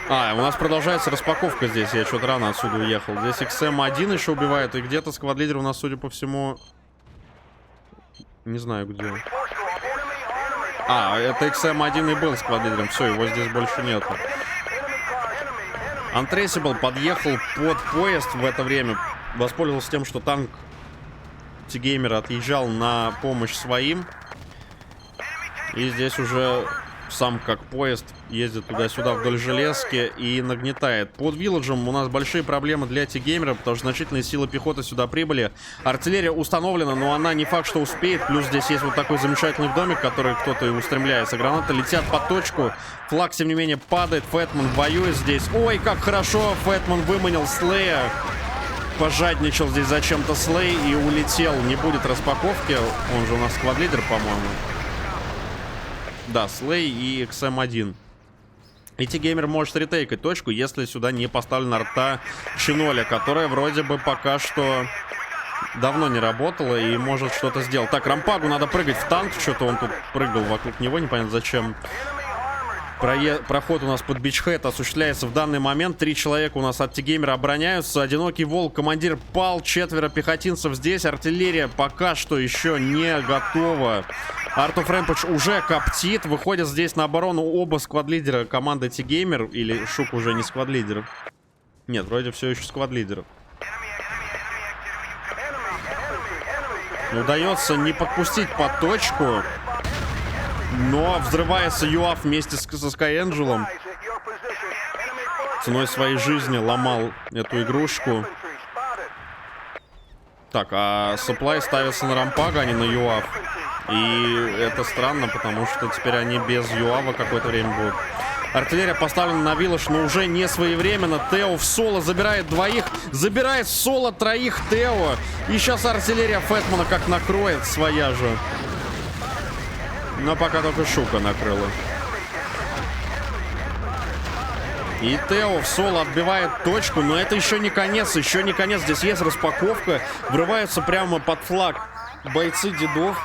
[SPEAKER 1] У нас продолжается распаковка здесь. Я что-то рано отсюда уехал. Здесь XM1 еще убивает. И где-то сквад-лидер у нас, судя по всему... Не знаю, где. Это XM1 и был сквад-лидером. Все, его здесь больше нету. Untraceable подъехал под поезд в это время. Воспользовался тем, что танк T-Gamer отъезжал на помощь своим. И здесь уже сам как поезд ездит туда-сюда вдоль железки и нагнетает. Под Вилледжем у нас большие проблемы для T-Gamer, потому что значительные силы пехоты сюда прибыли. Артиллерия установлена, но она не факт, что успеет. Плюс здесь есть вот такой замечательный домик, который кто-то и устремляется. Гранаты летят под точку. Флаг, тем не менее, падает. Фэтман воюет здесь. Ой, как хорошо! Фэтман выманил Слея. Пожадничал здесь зачем-то Слей и улетел. Не будет распаковки. Он же у нас сквад-лидер, по-моему. Да, Слей и XM1. И T-Gamer может ретейкать точку, если сюда не поставлена арта Чиноля, которая вроде бы пока что давно не работала и может что-то сделать. Так, Рампагу надо прыгать в танк. Что-то он тут прыгал вокруг него, непонятно зачем. Проход у нас под бичхед осуществляется в данный момент. 3 человека у нас от T-Gamer обороняются. Одинокий Волк, командир пал. 4 пехотинцев здесь. Артиллерия пока что еще не готова. Art of Rampage уже коптит. Выходят здесь на оборону оба сквад-лидера команды T-Gamer. Или Шук уже не сквад-лидер? Нет, вроде все еще сквад-лидер. Удается не подпустить под точку. Но взрывается ЮАФ вместе со SkyAngel. Ценой своей жизни ломал эту игрушку. Так, а Supply ставится на Рампага, а не на ЮАФ. И это странно, потому что теперь они без ЮАВа какое-то время будут. Артиллерия поставлена на Виллаж, но уже не своевременно. Тео в соло забирает двоих. Забирает в соло троих Тео. И сейчас артиллерия Фэтмана как накроет своя же. Но пока только Шука накрыла. И Тео в соло отбивает точку, но это еще не конец, еще не конец. Здесь есть распаковка, врываются прямо под флаг бойцы дедов.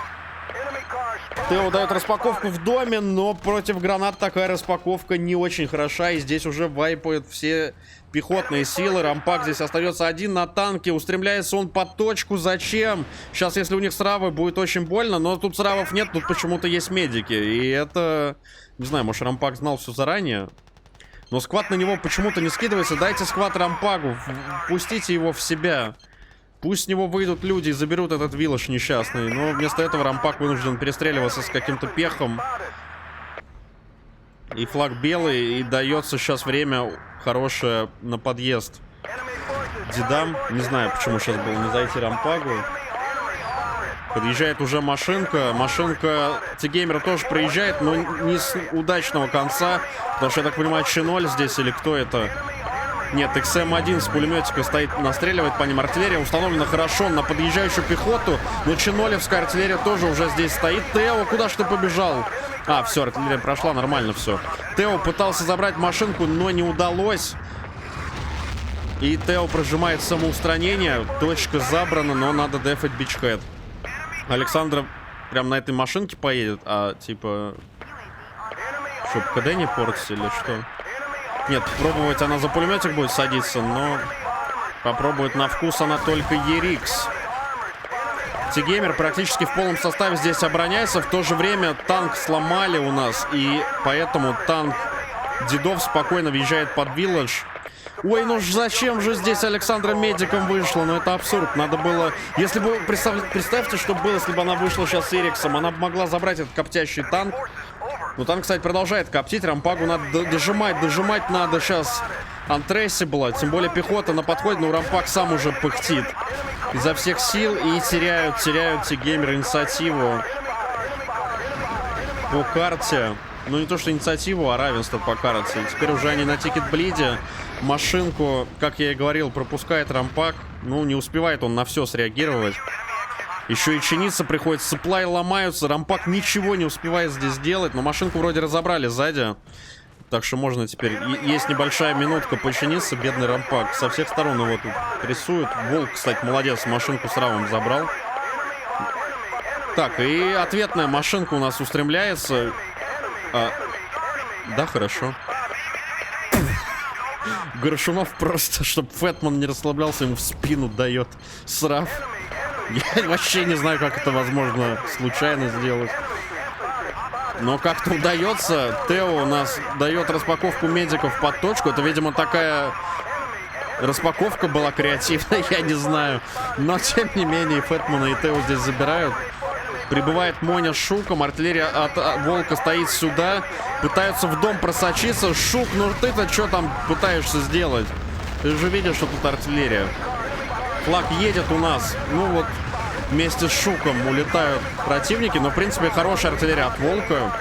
[SPEAKER 1] Тео дает распаковку в доме, но против гранат такая распаковка не очень хороша. И здесь уже вайпают все пехотные силы. Рампак здесь остается один на танке. Устремляется он под точку. Зачем? Сейчас, если у них сравы, будет очень больно. Но тут сравов нет, тут почему-то есть медики. И это... Не знаю, может, Рампак знал все заранее. Но сквад на него почему-то не скидывается. Дайте сквад Рампагу. Пустите его в себя. Пусть с него выйдут люди и заберут этот Виллаж несчастный. Но вместо этого Рампак вынужден перестреливаться с каким-то пехом. И флаг белый. И дается сейчас время хорошее на подъезд дедам. Не знаю, почему сейчас было не зайти Рампагу. Подъезжает уже машинка. Машинка T-Gamer тоже проезжает, но не с удачного конца. Потому что, я так понимаю, Ч0 здесь или кто это? Нет, XM1 с пулеметика стоит, настреливает по ним. Артиллерия установлена хорошо на подъезжающую пехоту. Но Ч0-евская артиллерия тоже уже здесь стоит. Тео, куда ж ты побежал? А, все, артиллерия прошла, нормально все. Тео пытался забрать машинку, но не удалось. И Тео прожимает самоустранение. Точка забрана, но надо дефать бичхед. Александра прям на этой машинке поедет, а типа... Чтоб КД не портить или что? Нет, пробовать она за пулеметик будет садиться, но... Попробует на вкус она только Ерикс. T-Gamer практически в полном составе здесь обороняется. В то же время танк сломали у нас, и поэтому танк дедов спокойно въезжает под Виллаж. Ой, ну зачем же здесь Александра медиком вышла? Ну это абсурд. Надо было... Если бы... Представьте, что было, если бы она вышла сейчас с Эриксом. Она бы могла забрать этот коптящий танк. Но танк, кстати, продолжает коптить. Рампагу надо дожимать. Дожимать надо сейчас Untraceable. Тем более пехота на подходе. Но Рампаг сам уже пыхтит изо всех сил. И теряют T-Gamer инициативу по карте. Ну не то, что инициативу, а равенство по карте. Теперь уже они на тикет-блиде. Машинку, как я и говорил, пропускает Рампак. Ну, не успевает он на все среагировать. Еще и чиниться приходится. Сплай ломаются. Рампак ничего не успевает здесь делать. Но машинку вроде разобрали сзади. Так что можно теперь... Есть небольшая минутка починиться. Бедный Рампак. Со всех сторон его тут прессуют. Волк, кстати, молодец. Машинку с равом забрал. Так, и ответная машинка у нас устремляется. Да, хорошо. Горшунов просто, чтобы Фэтман не расслаблялся, ему в спину дает срав. Я вообще не знаю, как это возможно случайно сделать. Но как-то удается. Тео у нас дает распаковку медиков под точку. Это, видимо, такая распаковка была креативная, я не знаю. Но, тем не менее, Фэтмана и Тео здесь забирают. Прибывает Моня с Шуком. Артиллерия от Волка стоит сюда. Пытаются в дом просочиться. Шук, ну ты-то что там пытаешься сделать? Ты же видишь, что тут артиллерия. Флаг едет у нас. Ну вот, вместе с Шуком улетают противники. Но, в принципе, хорошая артиллерия от Волка.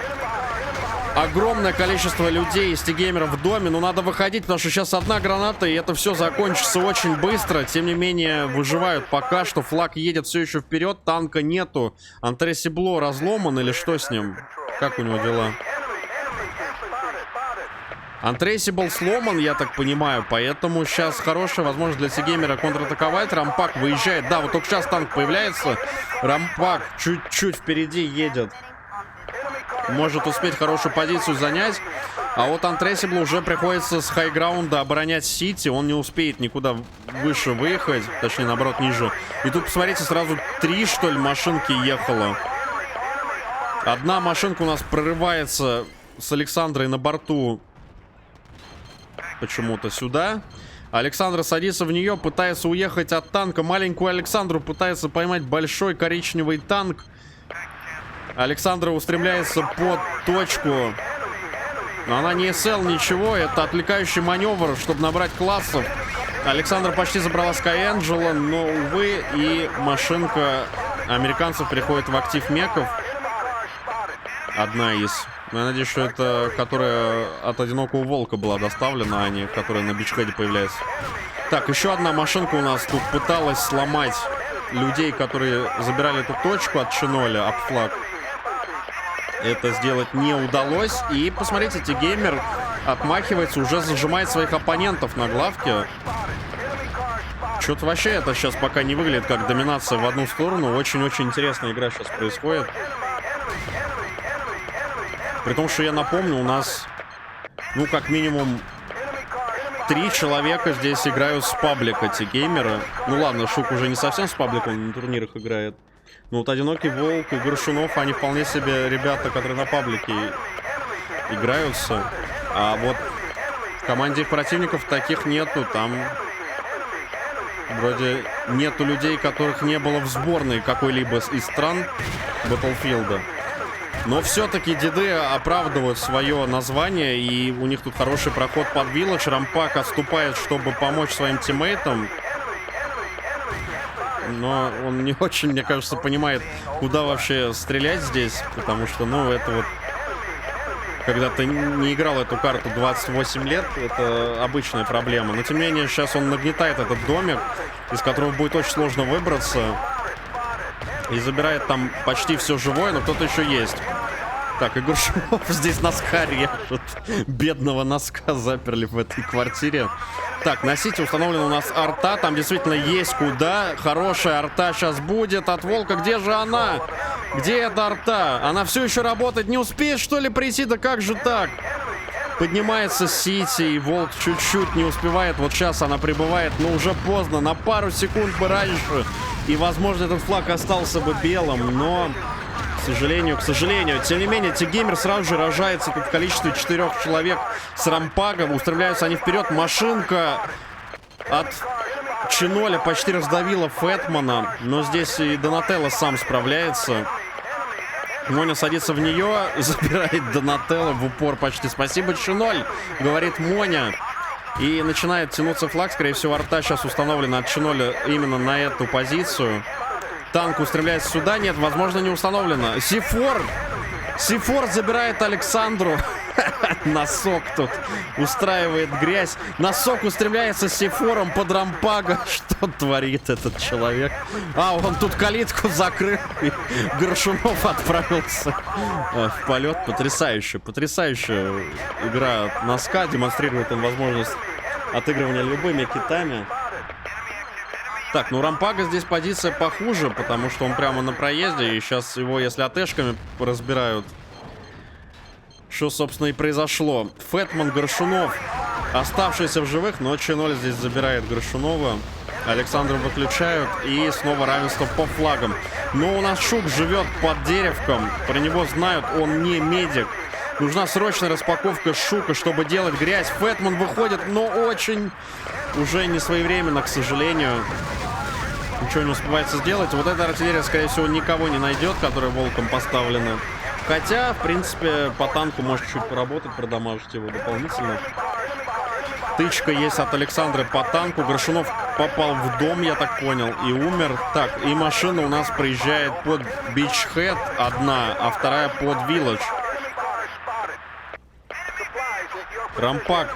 [SPEAKER 1] Огромное количество людей из T-Gamer в доме. Но надо выходить, потому что сейчас одна граната, и это все закончится очень быстро. Тем не менее, выживают пока что. Флаг едет все еще вперед. Танка нету. Untraceable разломан или что с ним? Как у него дела? Untraceable сломан, я так понимаю. Поэтому сейчас хорошая возможность для T-Gamer контратаковать. Рампак выезжает. Да, вот только сейчас танк появляется. Рампак чуть-чуть впереди едет. Может успеть хорошую позицию занять. А вот Untraceable уже приходится с хайграунда оборонять Сити. Он не успеет никуда выше выехать. Точнее, наоборот, ниже. И тут, посмотрите, сразу 3, что ли, машинки ехало. Одна машинка у нас прорывается с Александрой на борту почему-то сюда. Александра садится в нее, пытается уехать от танка. Маленькую Александру пытается поймать большой коричневый танк. Александра устремляется под точку. Но она не СЛ, ничего. Это отвлекающий маневр, чтобы набрать классов. Александра почти забрала Sky-Angela, но, увы, и машинка американцев приходит в актив меков. одна из. Я надеюсь, что это которая от одинокого волка была доставлена, а не которая на бичхеде появляется. Так, еще одна машинка у нас тут пыталась сломать людей, которые забирали эту точку от Чиноля, об флаг. Это сделать не удалось. И посмотрите, T-Gamer отмахивается, уже зажимает своих оппонентов на главке. Что-то вообще это сейчас пока не выглядит как доминация в одну сторону. Очень-очень интересная игра сейчас происходит. При том, что я напомню, у нас, ну, как минимум 3 человека здесь играют с паблика T-Геймера. Ну ладно, Шук уже не совсем с паблика, он на турнирах играет. Но вот Одинокий Волк и Горшунов, они вполне себе ребята, которые на паблике играются. А вот в команде их противников таких нету. Там вроде нету людей, которых не было в сборной какой-либо из стран Battlefield. Но все-таки деды оправдывают свое название, и у них тут хороший проход под Village. Рампак отступает, чтобы помочь своим тиммейтам. Но он не очень, мне кажется, понимает, куда вообще стрелять здесь. Потому что, ну, это вот... Когда ты не играл эту карту 28 лет, это обычная проблема. Но, тем не менее, сейчас он нагнетает этот домик, из которого будет очень сложно выбраться. И забирает там почти все живое, но кто-то еще есть. Так, и Горшунов здесь носка режет. Бедного носка заперли в этой квартире. Так, на сити установлена у нас арта. Там действительно есть куда. Хорошая арта сейчас будет от Волка. Где же она? Где эта арта? Она все еще работает. Не успеет, что ли, прийти? Да как же так? Поднимается сити, и Волк чуть-чуть не успевает. Вот сейчас она прибывает, но уже поздно. На пару секунд бы раньше. И, возможно, этот флаг остался бы белым, но... К сожалению. Тем не менее, T-Gamer сразу же рожается тут в количестве 4 человек с рампагом. Устремляются они вперед. Машинка от Чиноля почти раздавила Фэтмана. Но здесь и Донателло сам справляется. Моня садится в нее, забирает Донателло в упор почти. Спасибо, Чиноль, говорит Моня. И начинает тянуться флаг. Скорее всего, арта сейчас установлена от Чиноля именно на эту позицию. Танк устремляется сюда. Нет, возможно, не установлено. Сифор забирает Александру. Носок тут устраивает грязь. Носок устремляется с Сифором под рампага. Что творит этот человек? А, он тут калитку закрыл. И Горшунов отправился в полет. Потрясающая игра от носка. Демонстрирует он возможность отыгрывания любыми китами. Так, ну Рампага здесь позиция похуже, потому что он прямо на проезде. И сейчас его, если АТшками разбирают, что, собственно, и произошло. Фэтман, Горшунов, оставшиеся в живых, но Чиноль здесь забирает Горшунова. Александра выключают, и снова равенство по флагам. Но у нас Шук живет под деревком. Про него знают, он не медик. Нужна срочная распаковка Шука, чтобы делать грязь. Фэтман выходит, но очень уже не своевременно, к сожалению. Ничего не успевается сделать. Вот эта артиллерия, скорее всего, никого не найдет, которая волком поставлена. Хотя, в принципе, по танку может чуть поработать, продамажить его дополнительно. Тычка есть от Александры по танку. Горшунов попал в дом, я так понял, и умер. Так, и машина у нас проезжает под Бичхед одна, а вторая под Village. Рампак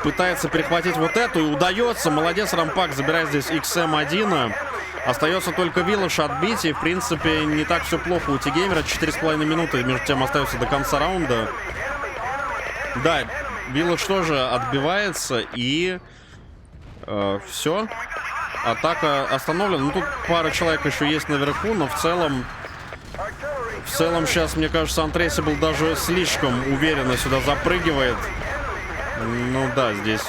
[SPEAKER 1] пытается перехватить вот эту, и удается. Молодец, Рампак забирает здесь XM1. Остается только Village отбить, и, в принципе, не так все плохо у T-Gamer. 4,5 минуты, между тем, остается до конца раунда. Да, Village тоже отбивается, и все. Атака остановлена. Ну, тут пара человек еще есть наверху, но в целом сейчас, мне кажется, Untraceable даже слишком уверенно сюда запрыгивает. Ну да, здесь...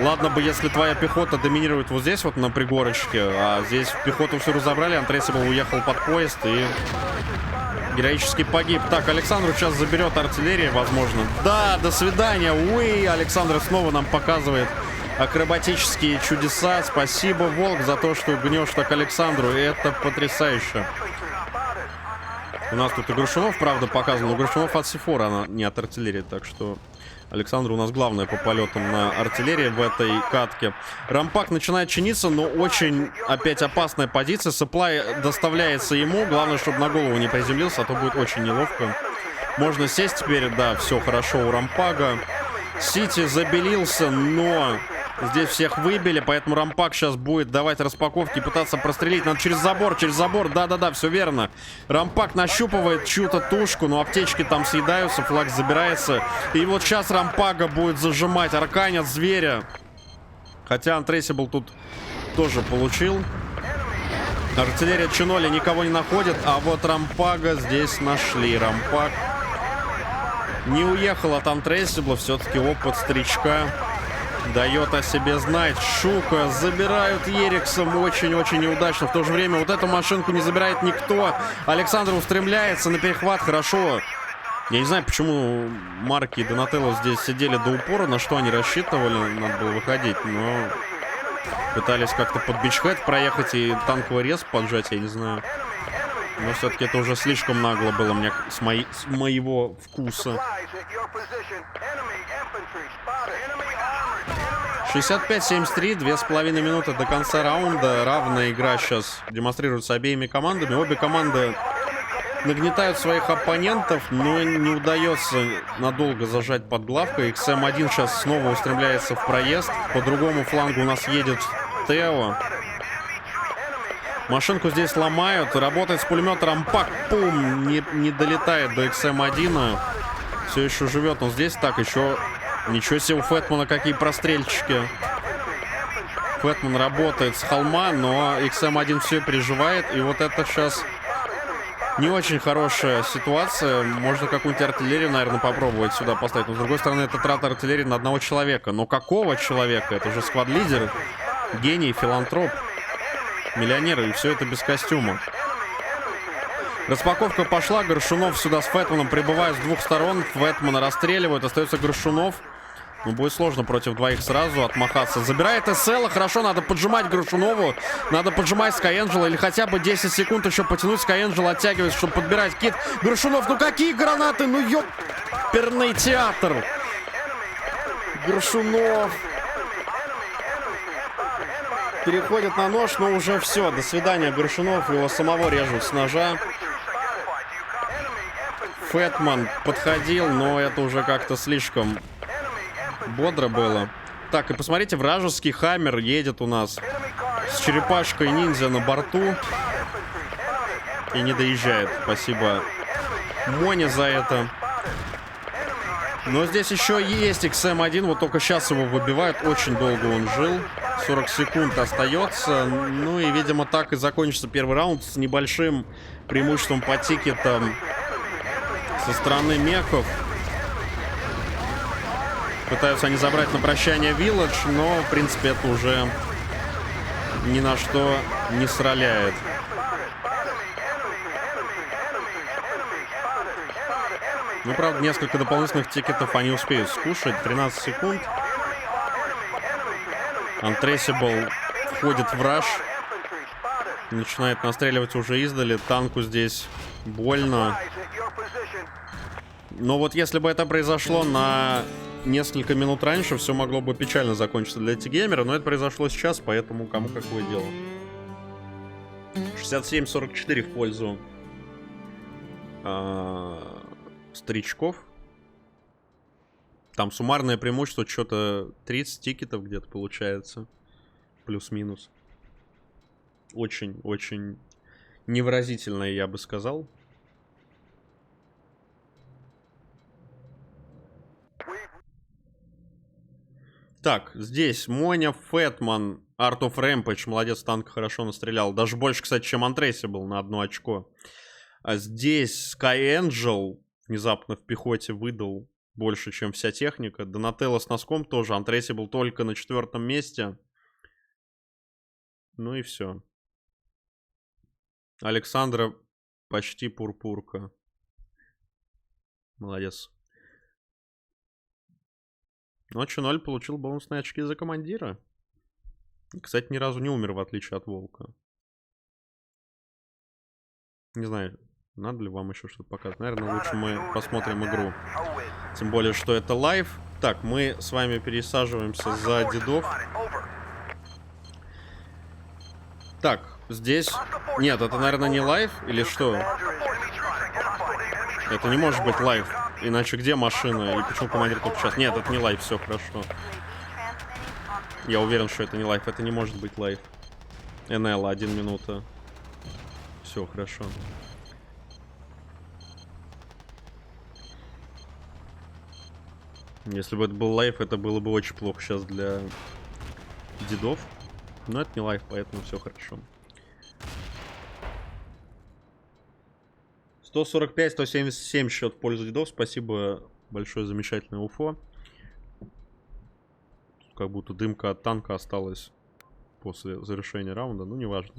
[SPEAKER 1] Ладно бы, если твоя пехота доминирует вот здесь вот на пригорочке, а здесь пехоту всю разобрали, Untraceable уехал под поезд и героически погиб. Так, Александру сейчас заберет артиллерия, возможно. Да, до свидания. Уи, Александр снова нам показывает акробатические чудеса. Спасибо, Волк, за то, что гнешь так Александру. Это потрясающе. У нас тут и Горшунов, правда, показан, но Горшунов от Сифора, она не от артиллерии, так что Александр у нас главное по полетам на артиллерии в этой катке. Рампак начинает чиниться, но очень опять опасная позиция. Сапплай доставляется ему, главное, чтобы на голову не приземлился, а то будет очень неловко. Можно сесть теперь, да, все хорошо у Рампага. Сити забелился, но здесь всех выбили, поэтому Рампак сейчас будет давать распаковки и пытаться прострелить. Надо через забор, да-да-да, все верно. Рампак нащупывает чью-то тушку, но аптечки там съедаются, флаг забирается. И вот сейчас Рампага будет зажимать, арканят зверя. Хотя Untraceable тут тоже получил. Артиллерия Чиноли никого не находит, а вот Рампага здесь нашли. Рампак не уехал от Untraceable, все-таки опыт старичка дает о себе знать. Шука забирают Ериксом очень-очень неудачно. В то же время вот эту машинку не забирает никто. Александр устремляется на перехват. Хорошо. Я не знаю, почему Марки и Донателло здесь сидели до упора. На что они рассчитывали. Надо было выходить. Но пытались как-то под бичхед проехать и танковый рез поджать. Я не знаю. Но все-таки это уже слишком нагло было мне с моего вкуса. 65-73, 2,5 минуты до конца раунда. Равная игра сейчас демонстрируется обеими командами. Обе команды нагнетают своих оппонентов, но не удается надолго зажать под главкой. XM1 сейчас снова устремляется в проезд. По другому флангу у нас едет Тео. Машинку здесь ломают. Работает с пулемета Рампак. Пум! Не долетает до XM1. Все еще живет он здесь. Так, еще... Ничего себе, у Фэтмана какие прострельчики. Фэтман работает с холма, но XM1 все переживает. И вот это сейчас не очень хорошая ситуация. Можно какую-нибудь артиллерию, наверное, попробовать сюда поставить. Но с другой стороны, это трата артиллерии на одного человека. Но какого человека? Это же сквад-лидер, гений, филантроп, миллионер. И все это без костюма. Распаковка пошла. Горшунов сюда с Фэтманом прибывает с двух сторон. Фэтмана расстреливают. Остается Горшунов. Ну, будет сложно против двоих сразу отмахаться. Забирает СЛ. Хорошо, надо поджимать Горшунову. Надо поджимать Скайэнджела. Или хотя бы 10 секунд еще потянуть. Скайэнджел оттягивается, чтобы подбирать кит. Горшунов, ну какие гранаты? Ну ёперный театр. Горшунов переходит на нож, но уже все. До свидания, Горшунов. Его самого режут с ножа. Фэтман подходил, но это уже как-то слишком бодро было. Так, и посмотрите, вражеский Хаммер едет у нас с черепашкой ниндзя на борту. И не доезжает. Спасибо Моне за это. Но здесь еще есть XM1. Вот только сейчас его выбивают. Очень долго он жил. 40 секунд остается. Ну и, видимо, так и закончится первый раунд с небольшим преимуществом по тикетам со стороны мехов. Пытаются они забрать на прощание Вилледж, но, в принципе, это уже ни на что не сраляет. Ну, правда, несколько дополнительных тикетов они успеют скушать. 13 секунд. Untraceable входит в раш. Начинает настреливать уже издали. Танку здесь больно. Но вот если бы это произошло на несколько минут раньше, все могло бы печально закончиться для Тигеймера. Но это произошло сейчас, поэтому кому какое дело. 67-44 в пользу старичков. Там суммарное преимущество что-то 30 тикетов где-то получается. Плюс-минус. Очень-очень невыразительное, я бы сказал. Так, здесь Моня, Фэтман, Art of Rampage. Молодец, танк хорошо настрелял. Даже больше, кстати, чем Untraceable на 1 очко. А здесь Скайэнджел внезапно в пехоте выдал больше, чем вся техника. Донателло с носком тоже. Untraceable только на 4-м месте. Ну и все. Александра почти пурпурка. Молодец. Ночью 0 получил бонусные очки за командира. Кстати, ни разу не умер, в отличие от Волка. Не знаю, Надо ли вам еще что-то показать? Наверное, лучше мы посмотрим игру. Тем более, что это лайв. Так, мы с вами пересаживаемся за дедов. Так, здесь... Нет, это, наверное, не лайв или что? Это не может быть лайв. Иначе где машина? И почему командир только сейчас? Нет, это не лайв, все хорошо. Я уверен, что это не лайв. Это не может быть лайв. НЛ, 1 минута. Все хорошо. Если бы это был лайв, это было бы очень плохо сейчас для дедов. Но это не лайв, поэтому все хорошо. 145-177 счет в пользу дедов. Спасибо большое, замечательное уфо. Как будто дымка от танка осталась после завершения раунда. Ну, неважно.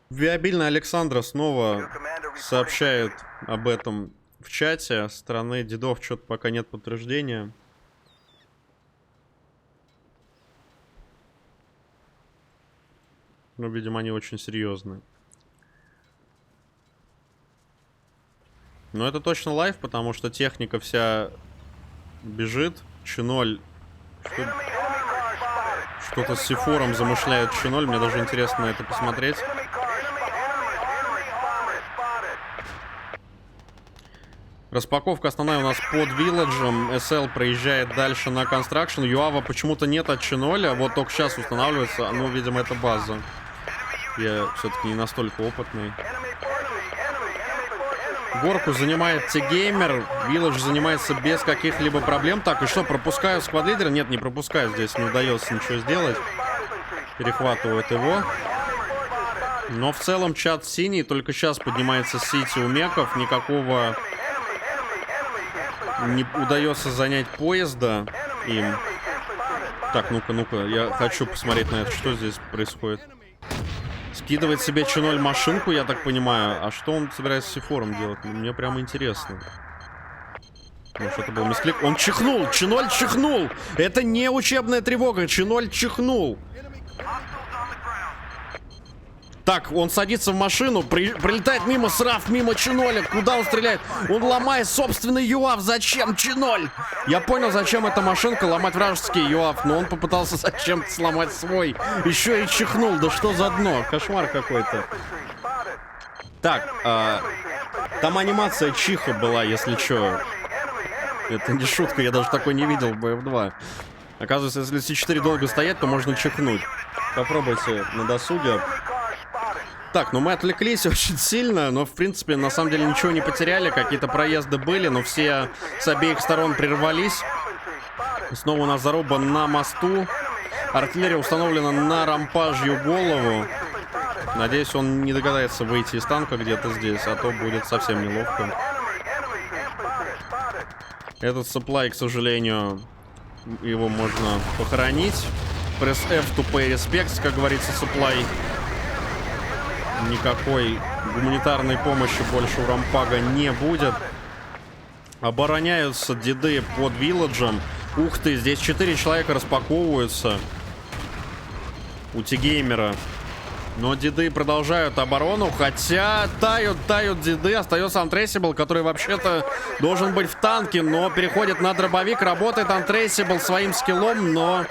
[SPEAKER 1] Виабильная Александра снова сообщает об этом в чате. Со стороны дедов что-то пока нет подтверждения. Ну, видимо, они очень серьезные. Но это точно лайв, потому что техника вся бежит. Ч0 что-то с Сифором замышляет Ч0. Мне даже интересно на это посмотреть. Распаковка основная у нас под Вилладжем. СЛ проезжает дальше на Construction. Юава почему-то нет от Ч0. Вот только сейчас устанавливается. Ну, видимо, это база. Я все-таки не настолько опытный. Горку занимает T-Gamer. Village занимается без каких-либо проблем. Так, и что, пропускаю сквад-лидера? Нет, не пропускаю. Здесь не удается ничего сделать. Перехватывают его. Но в целом чат синий. Только сейчас поднимается Сити у меков. Никакого не удается занять поезда им. Так, ну-ка, ну-ка. Я хочу посмотреть на это. Что здесь происходит? Скидывает себе Ч0 машинку, я так понимаю. А что он собирается с Сифором делать? Мне прямо интересно. Ну, что-то был мисклик. Он чихнул! Ч0 чихнул! Это не учебная тревога. Ч0 чихнул. Так, он садится в машину, прилетает мимо СРАФ, мимо Ч0. Куда он стреляет? Он ломает собственный ЮАВ. Зачем Ч0? Я понял, зачем эта машинка ломать вражеский ЮАВ, но он попытался зачем-то сломать свой. Еще и чихнул. Да что за дно? Кошмар какой-то. Так, там анимация чиха была, если что. Это не шутка, я даже такой не видел в BF2. Оказывается, если C4 долго стоять, то можно чихнуть. Попробуйте на досуге. Так, ну мы отвлеклись очень сильно, но, в принципе, на самом деле ничего не потеряли. Какие-то проезды были, но все с обеих сторон прервались. Снова у нас заруба на мосту. Артиллерия установлена на рампажью голову. Надеюсь, он не догадается выйти из танка где-то здесь, а то будет совсем неловко. Этот supply, к сожалению, его можно похоронить. Press F to pay respects, как говорится, supply. Никакой гуманитарной помощи больше у рампага не будет. Обороняются деды под Вилладжем. Ух ты, здесь 4 человека распаковываются у T-Геймера. Но деды продолжают оборону, хотя тают деды. Остается Untraceable, который вообще-то должен быть в танке, но переходит на дробовик. Работает Untraceable своим скиллом, но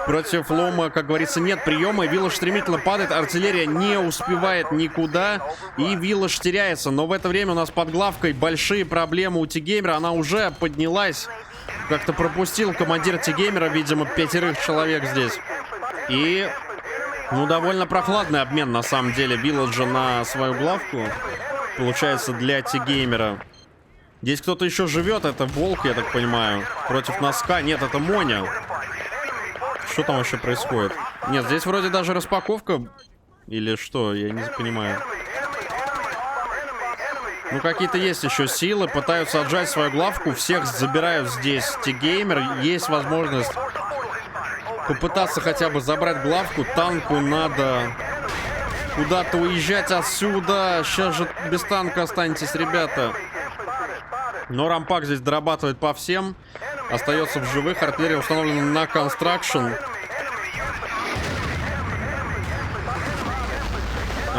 [SPEAKER 1] против лома, как говорится, нет приема. Виллаж стремительно падает, артиллерия не успевает никуда, и Виллаж теряется. Но в это время у нас под главкой большие проблемы у T-Геймера. Она уже поднялась. Как-то пропустил командир T-Геймера, видимо, 5 человек здесь. И... ну, довольно прохладный обмен, на самом деле, Вилладжа на свою главку. Получается, для T-Геймера. Здесь кто-то еще живет, это Волк, я так понимаю. Против Носка. Нет, это Моня. Что там вообще происходит? Нет, здесь вроде даже распаковка. Или что, я не понимаю. Ну, какие-то есть еще силы. Пытаются отжать свою главку. Всех забирают здесь T-Геймер. Есть возможность попытаться хотя бы забрать главку. Танку надо куда-то уезжать отсюда. Сейчас же без танка останетесь, ребята. Но рампак здесь дорабатывает по всем. Остается в живых. Артиллерия установлена на Construction.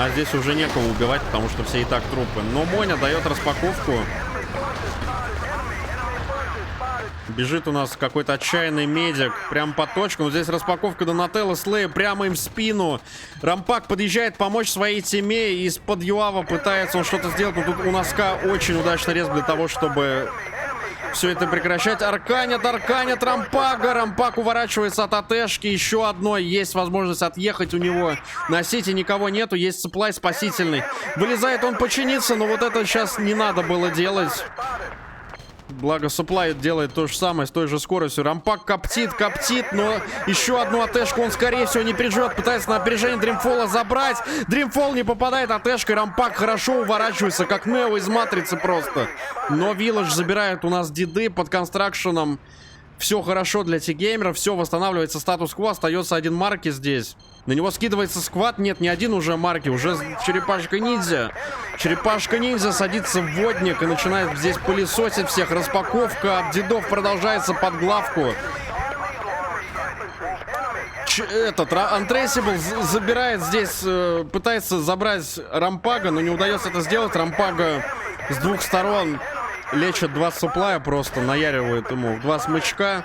[SPEAKER 1] А здесь уже некого убивать, потому что все и так трупы. Но Моня дает распаковку. Бежит у нас какой-то отчаянный медик прям по точкам. Вот здесь распаковка Донателло, Слея прямо им в спину. Рампак подъезжает помочь своей теме. И из-под Юава пытается он что-то сделать. Но тут у Носка очень удачный рез для того, чтобы все это прекращать. Арканят Рампага. Рампак уворачивается от АТшки. Еще одной. Есть возможность отъехать у него. На сети никого нету. Есть сапплай спасительный. Вылезает он починиться, но вот это сейчас не надо было делать. Благо, Supply делает то же самое с той же скоростью. Рампак коптит, но еще одну АТшку он, скорее всего, не переживет. Пытается на опережение Дримфола забрать. Дримфол не попадает АТшкой. Рампак хорошо уворачивается, как Нео из Матрицы просто. Но Вилледж забирает у нас деды под констракшеном. Все хорошо для T-геймеров, все восстанавливается, статус-кво. Остается один Марки здесь. На него скидывается сквад. Нет, не один уже Марки, уже Черепашка-ниндзя. Черепашка-ниндзя садится в водник и начинает здесь пылесосить всех. Распаковка от дедов продолжается под главку. Untraceable забирает здесь, пытается забрать Рампага, но не удается это сделать. Рампага с двух сторон лечат два сапплая, просто наяривают ему два смычка.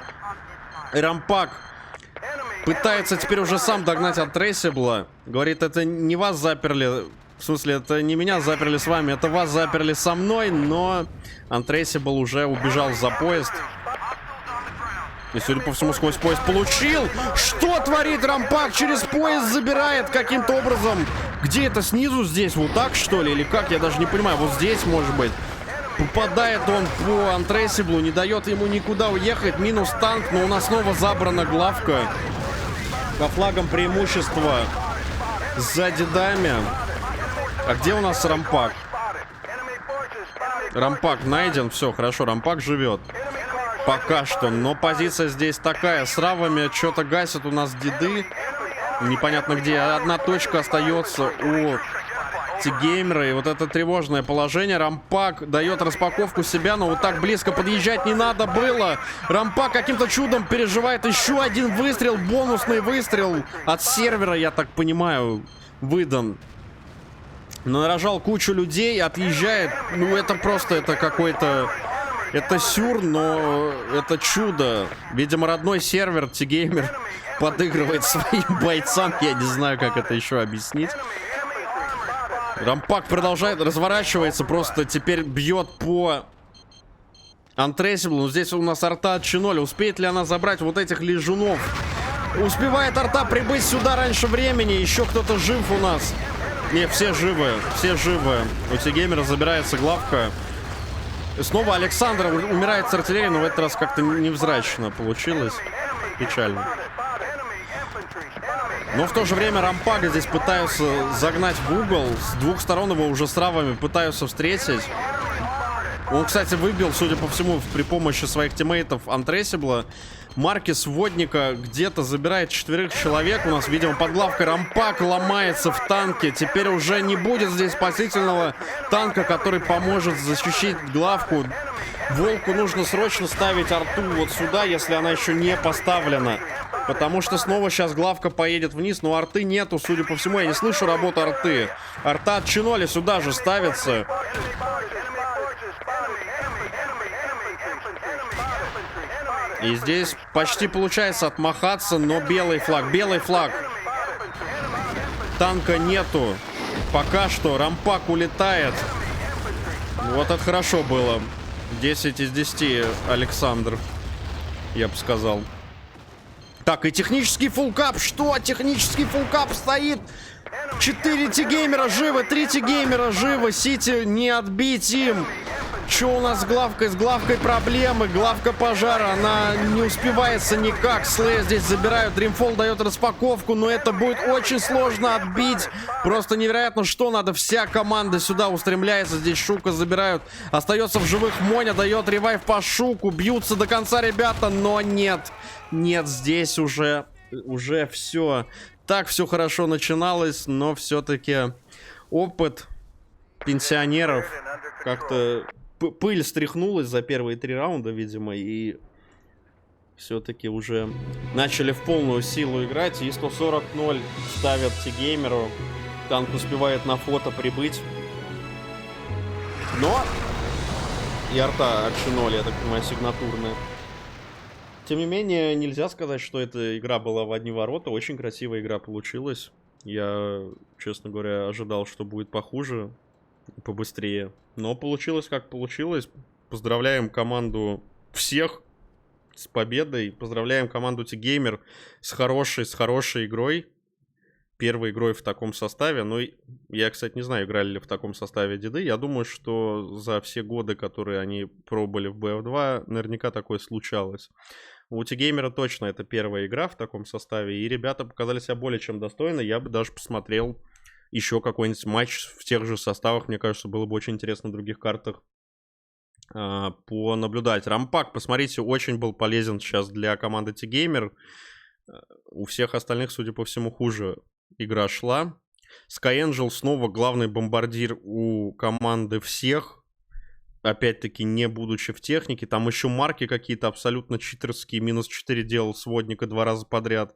[SPEAKER 1] И Рампаг пытается теперь уже сам догнать Untraceable. Говорит, это не вас заперли. В смысле, это не меня заперли с вами, это вас заперли со мной. Но Untraceable уже убежал за поезд. И, судя по всему, сквозь поезд получил. Что творит Рампаг? Через поезд забирает каким-то образом. Где это? Снизу здесь? Вот так, что ли? Или как? Я даже не понимаю. Вот здесь, может быть. Попадает он по Untraceable, не дает ему никуда уехать. Минус танк, но у нас снова забрана главка. По флагам преимущество за дедами. А где у нас Рампаг? Рампаг найден. Все, хорошо, Рампаг живет. Пока что. Но позиция здесь такая. С равами что-то гасят у нас деды. Непонятно где. Одна точка остается у T-геймера. И вот это тревожное положение. Рампаг дает распаковку себя, но вот так близко подъезжать не надо было. Рампаг каким-то чудом переживает еще один выстрел. Бонусный выстрел от сервера, я так понимаю, выдан. Нарожал кучу людей, отъезжает. Ну, это просто, это какой-то... Это сюр, но это чудо. Видимо, родной сервер T-геймер подыгрывает своим бойцам. Я не знаю, как это еще объяснить. Рампаг продолжает, разворачивается, просто теперь бьет по Untraceable. Но здесь у нас арта от Чиноли. Успеет ли она забрать вот этих лежунов? Успевает арта прибыть сюда раньше времени. Еще кто-то жив у нас. Не, все живы, все живы. У T-геймера забирается главка. И снова Александр умирает с артиллерией, но в этот раз как-то невзрачно получилось. Печально. Но в то же время Рампага здесь пытаются загнать в угол. С двух сторон его уже с равами пытаются встретить. Он, кстати, выбил, судя по всему, при помощи своих тиммейтов Untraceable. Маркис водника где-то забирает 4 человек. У нас, видимо, под главкой Рампаг ломается в танке. Теперь уже не будет здесь спасительного танка, который поможет защитить главку. Волку нужно срочно ставить арту вот сюда, если она еще не поставлена. Потому что снова сейчас главка поедет вниз, но арты нету, судя по всему. Я не слышу работу арты. Арта от Чиноли сюда же ставится. И здесь почти получается отмахаться, но белый флаг. Белый флаг. Танка нету. Пока что Рампаг улетает. Вот это хорошо было. 10 из 10, Александр. Я бы сказал. Так, и технический фулкап. Что? Технический фулкап стоит. 4 T-геймера живы, 3 T-геймера живы. Сити не отбить им. Что у нас с главкой? С главкой проблемы. Главка пожара, она не успевается никак. Слея здесь забирают. Дримфол дает распаковку, но это будет очень сложно отбить. Просто невероятно, что надо. Вся команда сюда устремляется. Здесь Шука забирают. Остается в живых Моня, дает ревайв по Шуку. Бьются до конца ребята, но нет. Нет, здесь уже все. Так все хорошо начиналось, но все-таки опыт пенсионеров как-то... Пыль стряхнулась за первые 3 раунда, видимо, и все-таки уже начали в полную силу играть. И 140-0 ставят T-геймеру. Танк успевает на фото прибыть. Но... И арта отшинули, я так понимаю, сигнатурная. Тем не менее, нельзя сказать, что эта игра была в одни ворота. Очень красивая игра получилась. Я, честно говоря, ожидал, что будет похуже, побыстрее. Но получилось как получилось. Поздравляем команду всех с победой. Поздравляем команду T-Gamer с хорошей игрой. Первой игрой в таком составе. Ну, я, кстати, не знаю, играли ли в таком составе деды. Я думаю, что за все годы, которые они пробовали в BF2, наверняка такое случалось. У T-Gamer точно это первая игра в таком составе. И ребята показали себя более чем достойно. Я бы даже посмотрел еще какой-нибудь матч в тех же составах. Мне кажется, было бы очень интересно на других картах понаблюдать. Рампак, посмотрите, очень был полезен сейчас для команды T-Gamer. У всех остальных, судя по всему, хуже игра шла. SkyAngel снова главный бомбардир у команды всех. Опять-таки, не будучи в технике. Там еще марки какие-то абсолютно читерские. -4 делал сводника 2 раза подряд.